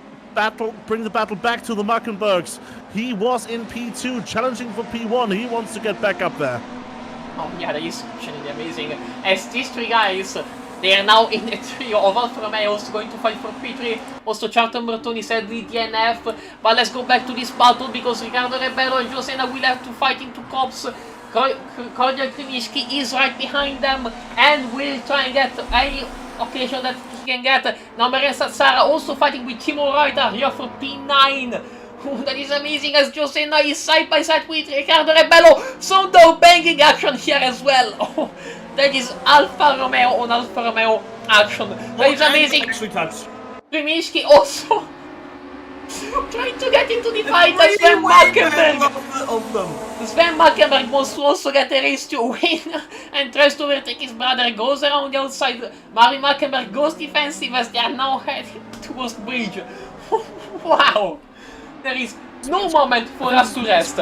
bring the battle back to the Markenbergs. He was in P2, challenging for P1. He wants to get back up there. Oh yeah, that is actually amazing. As these three guys, they are now in a trio of Alfa Romeos going to fight for P3. Also, Charlton Bertoni said the DNF. But let's go back to this battle because Riccardo Rebello and Josena will have to fight into cops. Kordial Krzyminski is right behind them and will try and get any occasion that he can get. Now Marian Satsara also fighting with Timo Reuter here for P9. That is amazing, as Josena is side by side with Riccardo Rebello. Some down banging action here as well. Oh, that is Alfa Romeo on Alfa Romeo action. That is amazing. Krzyminski also trying to get into the fight as Sven Markenberg. Sven Markenberg wants to also get a race to win and tries to overtake his brother, goes around the outside. Marvin Markenberg goes defensive as they are now heading towards the bridge. Wow! There is no moment for us to rest.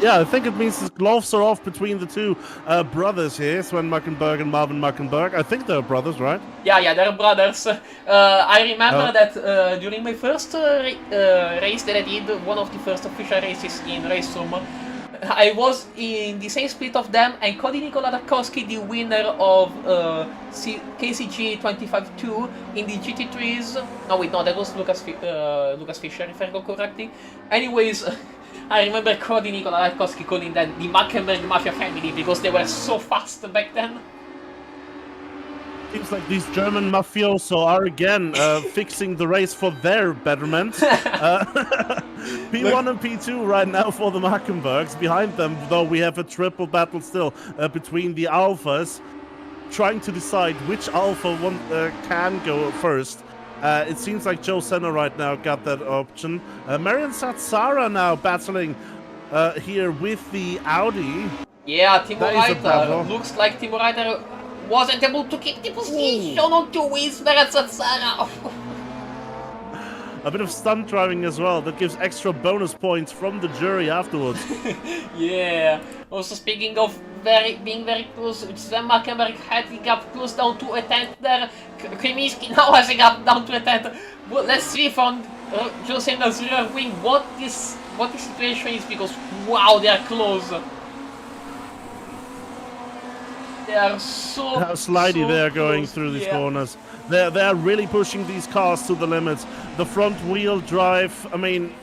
Yeah, I think it means the gloves are off between the two brothers here, Sven Markenberg and Marvin Markenberg. I think they're brothers, right? Yeah, they're brothers. I remember that during my first race that I did, one of the first official races in RaceRoom, I was in the same split of them, and Cody Nikola Tarkowski, the winner of KCG 25-2 in the GT3s. No, wait, no, that was Lucas Fischer, if I recall correctly. Anyways, I remember Cody Nikola Tarkowski calling them the Markenberg Mafia family because they were so fast back then. Seems like these German mafioso are again fixing the race for their betterment. P1 and P2 right now for the Markenbergs. Behind them, though, we have a triple battle still between the Alphas, trying to decide which Alpha one can go first. It seems like Joe Senna right now got that option. Marian Satsara now battling here with the Audi. Yeah, Timo Reuter. Looks like Timo Reuter wasn't able to keep the position on two wheels. Marian Satsara. A bit of stunt driving as well. That gives extra bonus points from the jury afterwards. Yeah. Also, speaking of being very close, Sven Markenberg had the gap close down to a 10th there. Krzyminski now has a gap down to a 10th. But let's see from Josena's rear wing what the situation is, because wow, they are close. They are so how slidey they are going close. through these corners. They are really pushing these cars to the limits. The front wheel drive, I mean,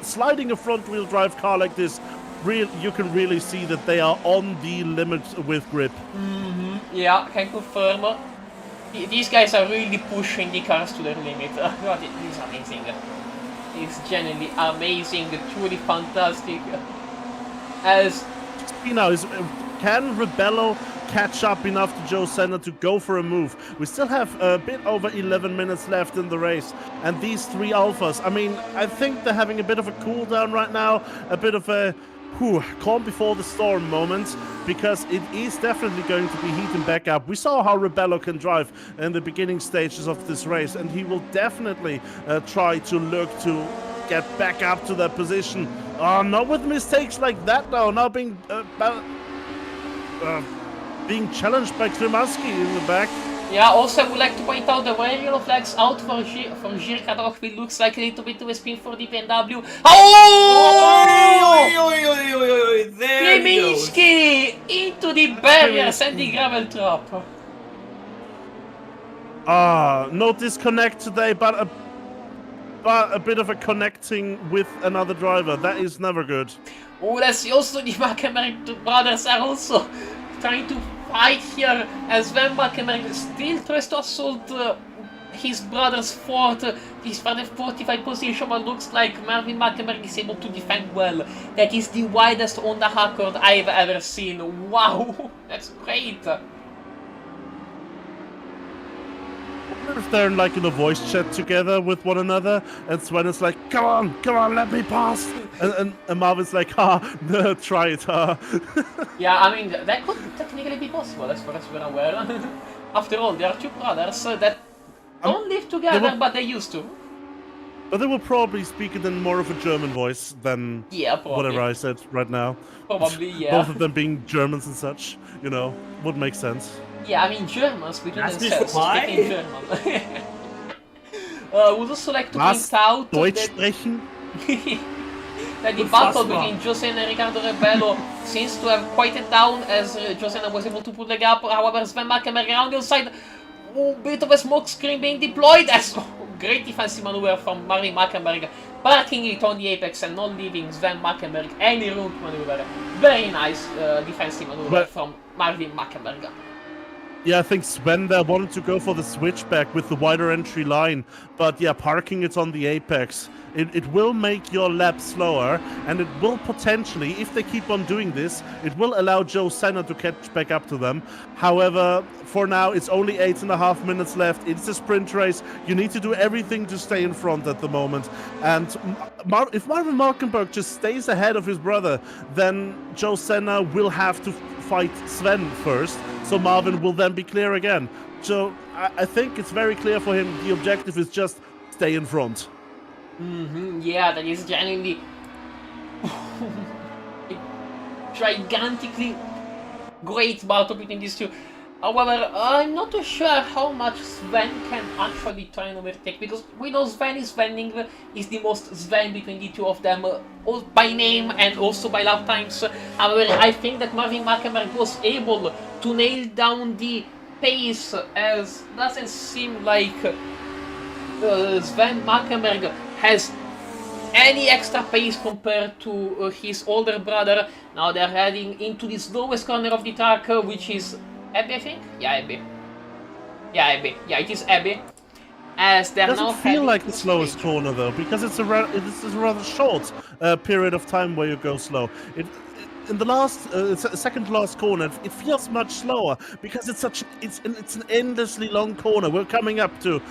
sliding a front wheel drive car like this, you can really see that they are on the limit with grip. Yeah, can confirm. These guys are really pushing the cars to their limit. God, it is amazing. It's genuinely amazing, truly fantastic. As You know, can Rebello catch up enough to Joe Senna to go for a move? We still have a bit over 11 minutes left in the race, and these three Alphas, I mean, I think they're having a bit of a cool down right now, a bit of a calm before the storm moment, because it is definitely going to be heating back up. We saw how Rebello can drive in the beginning stages of this race, and he will definitely try to look to get back up to that position. Oh, not with mistakes like that though. Now being challenged by Kremasky in the back. yeah, also I would like to point out the very yellow flags out for Jirkadov. It looks like a little bit of a spin for the BMW. Oh! There he goes. Kreminski into the barriers and the gravel trap. No disconnect today, but a bit of a connecting with another driver. That is never good. Oh, let's see also the Mackenberg brothers are also trying to fight here as Sven Mackenberg still tries to assault his brother's fourth, his father's 45 position, but looks like Marvin Mackenberg is able to defend well. That is the widest on the record I've ever seen. Wow, that's great. I wonder if they're like in a voice chat together with one another, and Sven is like, come on, let me pass. And Marvin's like, no, try it, Yeah, I mean, that could technically be possible as far as we're aware. After all, there are two brothers that don't live together, but they used to. But they will probably speak it in more of a German voice than whatever I said right now. Probably, yeah. Both of them being Germans and such, you know, would make sense. Yeah, I mean, Germans between That's themselves why? speaking German. Would also like to point out Deutsch that, sprechen? that the battle between Josena and Ricardo Rebello seems to have quieted down as Josena was able to pull the gap. However, Sven Mackenberg around the outside, bit of a smoke screen being deployed as great defensive maneuver from Marvin Mackenberg, parking it on the apex and not leaving Sven Mackenberg any room to maneuver. Very nice defensive maneuver from Marvin Mackenberg. Yeah, I think Sven there wanted to go for the switchback with the wider entry line, but yeah, parking it on the apex. It will make your lap slower, and it will potentially, if they keep on doing this, it will allow Joe Senna to catch back up to them. However, for now, it's only 8.5 minutes left. It's a sprint race. You need to do everything to stay in front at the moment. And if Marvin Markenberg just stays ahead of his brother, then Joe Senna will have to fight Sven first, so Marvin will then be clear again. So I think it's very clear for him, the objective is just stay in front. Yeah, that is genuinely gigantically great battle between these two. However, I'm not too sure how much Sven can actually try and overtake, because we know Sven is the most Sven between the two of them, by name and also by lap times. However, I think that Marvin Mackenberg was able to nail down the pace, as doesn't seem like Sven Mackenberg has any extra pace compared to his older brother. Now they're heading into the slowest corner of the track, which is Abbey, I think? Yeah, Abbey. Yeah, Abbey. Yeah, it is Abbey. As they're now doesn't feel like the slowest corner though, because it's a rather short period of time where you go slow. In the last, second to last corner, it feels much slower because it's an endlessly long corner. We're coming up to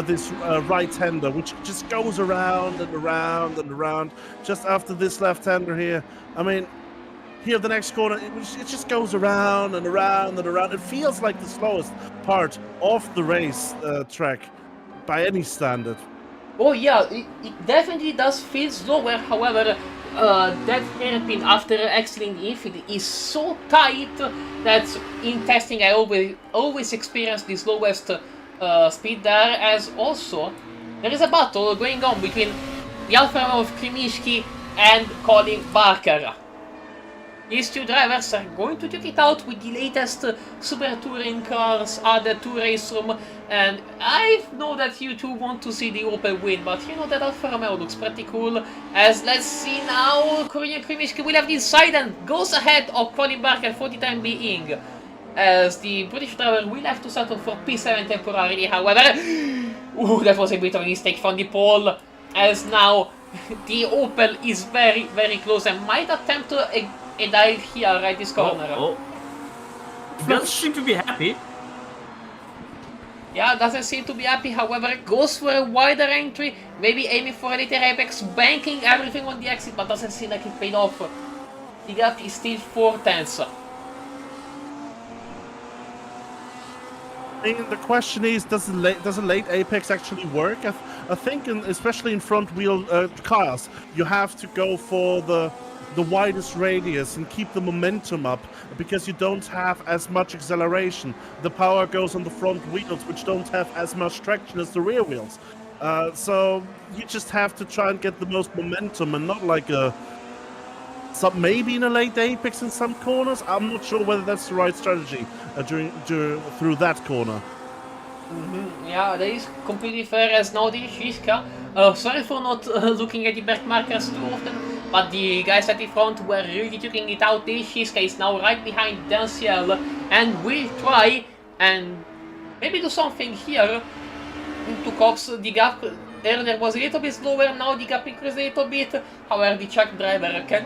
this right-hander, which just goes around and around and around. Just after this left-hander here, I mean, here the next corner, it just goes around and around and around. It feels like the slowest part of the race track by any standard. Oh yeah, it definitely does feel slower. However, that hairpin after exiting the infield is so tight that in testing I always experience the slowest speed there. As also there is a battle going on between the Alfa Romeo of Kreminski and Colin Barker. These two drivers are going to duke it out with the latest Super Touring cars added to RaceRoom, and I know that you two want to see the Opel win, but you know that Alfa Romeo looks pretty cool. As let's see now, Korean Kreminski will have the inside and goes ahead of Colin Barker for the time being. as the British driver will have to settle for P7 temporarily. However, ooh, that was a bit of a mistake from the pole, as now the Opel is very, very close and might attempt a dive here right this corner. Oh. Doesn't seem to be happy. Yeah, doesn't seem to be happy, however, goes for a wider entry, maybe aiming for a later apex, banking everything on the exit, but doesn't seem like it paid off. The gap is still 4 tenths. I mean, the question is, does a late apex actually work? I think, especially in front wheel cars, you have to go for the widest radius and keep the momentum up, because you don't have as much acceleration. The power goes on the front wheels, which don't have as much traction as the rear wheels. So you just have to try and get the most momentum, and not like maybe in a late apex in some corners. I'm not sure whether that's the right strategy through that corner. Yeah, that is completely fair, as now the Shiska, sorry for not looking at the back markers too often, but the guys at the front were really taking it out. The Shiska is now right behind Danciel and will try and maybe do something here into Cox. The gap earlier was a little bit slower, now the gap increased a little bit. However, the truck driver can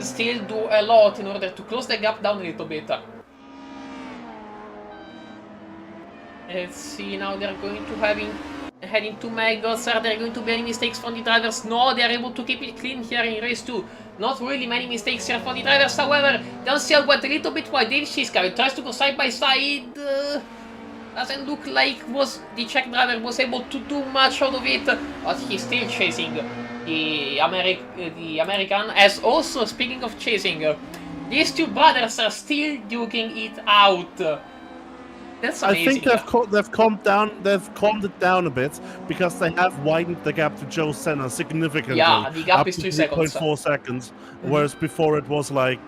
still do a lot in order to close the gap down a little bit. Let's see, now they're going to head into Maggots. Are there going to be any mistakes from the drivers? No, they're able to keep it clean here in race 2. Not really many mistakes here from the drivers, however, Danciel went a little bit wide. Dave Shiska tries to go side by side. Doesn't look like the Czech driver was able to do much out of it, but he's still chasing the American. As also, speaking of chasing, these two brothers are still duking it out. That's amazing. I think they've calmed it down a bit, because they have widened the gap to Joe Senna significantly. Yeah, the gap up is to 3 seconds. 3.4 seconds, whereas before it was like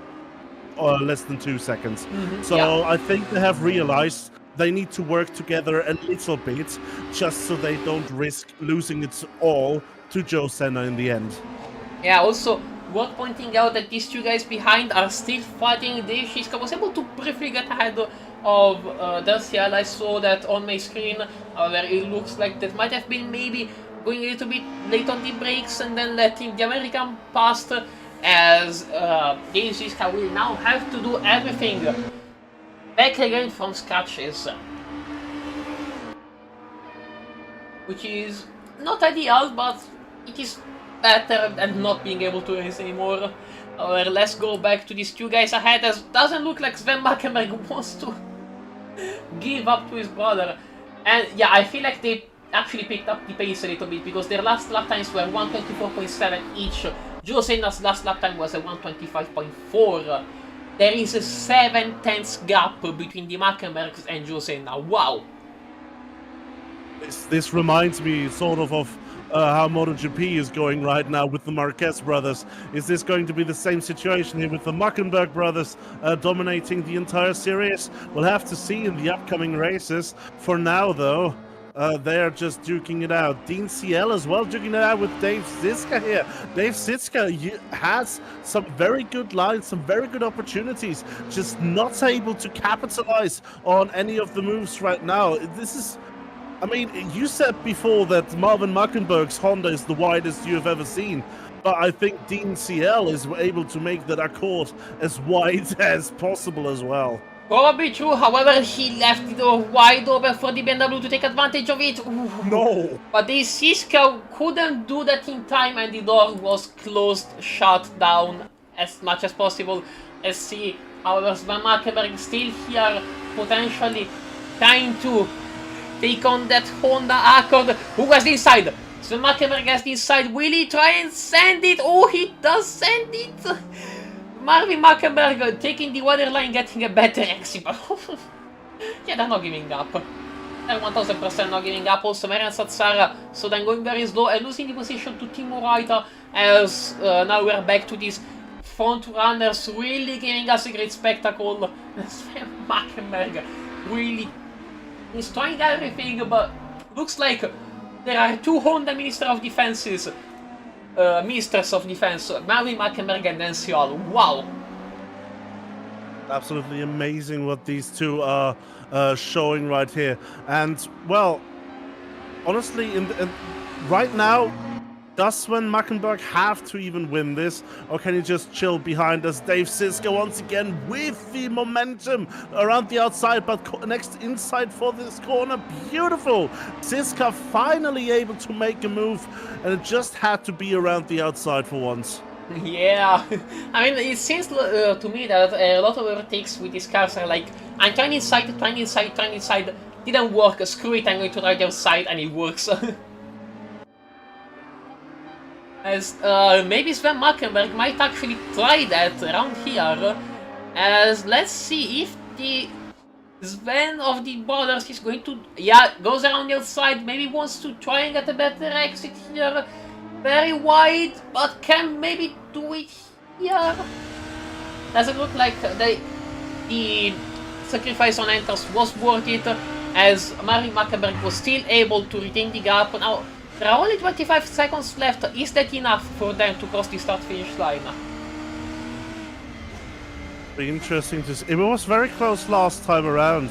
less than 2 seconds. So yeah. I think they have realized they need to work together a little bit, just so they don't risk losing it all to Joe Senna in the end. Yeah, also worth pointing out that these two guys behind are still fighting. Dave Shiska was able to briefly get ahead of Danciel. I saw that on my screen, where it looks like that might have been maybe going a little bit late on the brakes and then letting the American past, as Dave Shiska will now have to do everything back again from scratches, which is not ideal, but it is better than not being able to race anymore. Let's go back to these two guys ahead, as doesn't look like Sven Mackenberg wants to give up to his brother. And yeah, I feel like they actually picked up the pace a little bit, because their last lap times were 1:24.7 each. Joe Senna's last lap time was a 1:25.4. There is a 7 tenths gap between the Mackenbergs and Joe Senna. Wow! This reminds me sort of how MotoGP is going right now with the Marquez brothers. Is this going to be the same situation here with the Mackenberg brothers dominating the entire series? We'll have to see in the upcoming races. For now, though, they're just duking it out. Dean CL as well duking it out with Dave Ziska here. Dave Ziska has some very good lines, some very good opportunities, just not able to capitalize on any of the moves right now. This is... I mean, you said before that Marvin Mackenberg's Honda is the widest you have ever seen, but I think Dean CL is able to make that Accord as wide as possible as well. Probably true, however, he left the door wide open for the BMW to take advantage of it. Ooh. No! But the Siska couldn't do that in time, and the door was closed, shut down as much as possible. Let's see, however, Sven Mackenberg still here, potentially trying to take on that Honda Accord. Who has the inside? Sven Mackenberg has the inside. Will he try and send it? Oh, he does send it! Marvin Mackenberg taking the waterline, getting a better exit. Yeah, they're not giving up. They're 1000% not giving up. Also, Marian Satsara, so then going very slow and losing the position to Timo Reiter, as now we're back to these front runners, really giving us a great spectacle. Sven Mackenberg really is trying everything, but looks like there are two Honda Ministers of Defense, Marvin Mackenberg and Danciel. Wow! Absolutely amazing what these two are showing right here. And, well, honestly, right now, does Sven Mackenberg have to even win this, or can he just chill behind us? Dave Siska once again with the momentum around the outside, but next inside for this corner. Beautiful! Siska finally able to make a move, and it just had to be around the outside for once. Yeah, I mean, it seems to me that a lot of overtakes with these cars are like, I'm trying inside, didn't work, screw it, I'm going to try the outside, and it works. As maybe Sven Mackenberg might actually try that around here, as let's see if the Sven of the brothers is going to, yeah, goes around the outside, maybe wants to try and get a better exit here, very wide, but can maybe do it here. Doesn't look like the sacrifice on enters was worth it, as Marvin Mackenberg was still able to retain the gap. Now, there are only 25 seconds left. Is that enough for them to cross the start-finish line? Be interesting to see. It was very close last time around,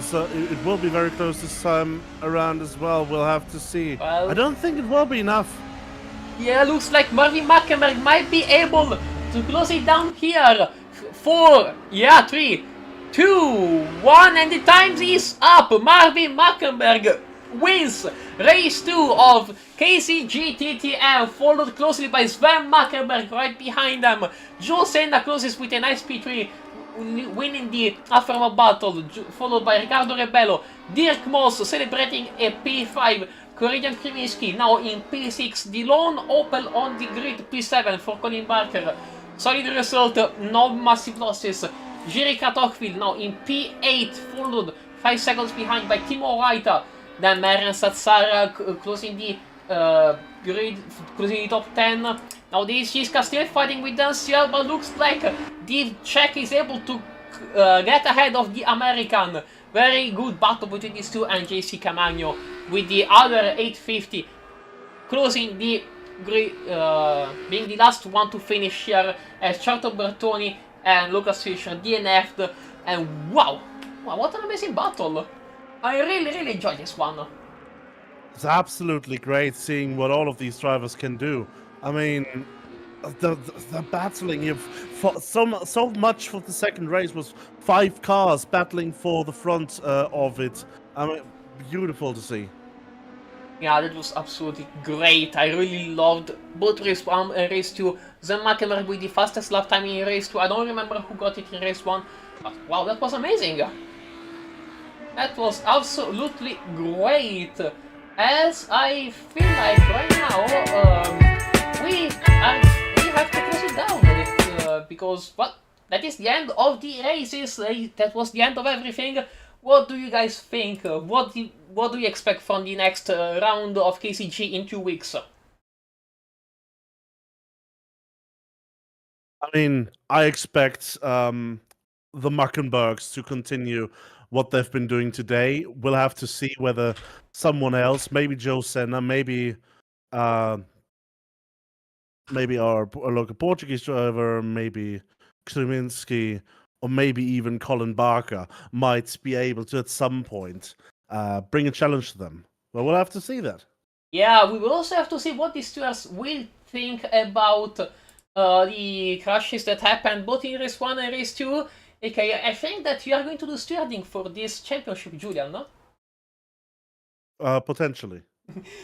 so it will be very close this time around as well. We'll have to see. Well, I don't think it will be enough. Yeah, looks like Marvin Mackenberg might be able to close it down here. 4, yeah, 3, 2, 1, and the time is up. Marvin Mackenberg wins race 2 of KCG TTM, followed closely by Sven Mackenberg right behind them. Joe Senna closes with a nice P3, winning the affirmative battle, followed by Riccardo Rebello. Dirk Moss celebrating a P5. Corinthian Kriminski now in P6, the lone Opel on the grid, P7 for Colin Barker. Solid result, no massive losses. Jiri Kratochvil now in P8, followed 5 seconds behind by Timo Raita. Then Marian Satsara closing the grid, closing the top 10. Now this Jiska still fighting with Danciel, but looks like the Czech is able to get ahead of the American. Very good battle between these two, and JC Camagno with the other 850 closing the grid, being the last one to finish here, as Charlton Bertoni and Lucas Fischer DNF'd. And wow, what an amazing battle! I really enjoyed this one. It's absolutely great seeing what all of these drivers can do. I mean, the battling, you've fought so much for the second race was 5 cars battling for the front of it. I mean, beautiful to see. Yeah, that was absolutely great. I really loved both race 1 and race 2. Sven Mackenberg with the fastest lap time in race 2. I don't remember who got it in race 1, but wow, that was amazing. That was absolutely great. As I feel like right now, we have to close it down, because well, that is the end of the races. That was the end of everything. What do you guys think? What do you expect from the next round of KCG in 2 weeks? I mean, I expect the Mackenbergs to continue what they've been doing today. We'll have to see whether someone else, maybe Joe Senna, maybe our local Portuguese driver, maybe Kriminski, or maybe even Colin Barker might be able to at some point bring a challenge to them. Well, we'll have to see that. Yeah, we will also have to see what the stewards will think about the crashes that happened both in race 1 and race 2. Okay, I think that you are going to do stewarding for this championship, Julian, no? Potentially.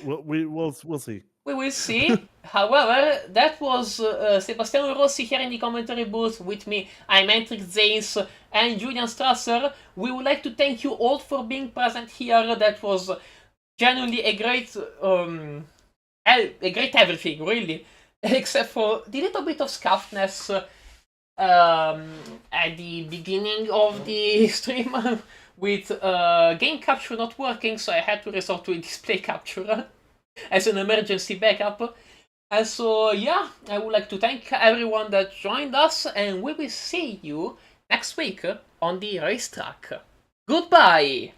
we'll see. We will see. However, that was Sebastiano Rossi here in the commentary booth with me. I'm Hendrik Zanes and Julian Strasser. We would like to thank you all for being present here. That was genuinely a great everything, really. Except for the little bit of scuffness at the beginning of the stream with game capture not working, so I had to resort to a display capture as an emergency backup. And so yeah, I would like to thank everyone that joined us, and we will see you next week on the racetrack. Goodbye!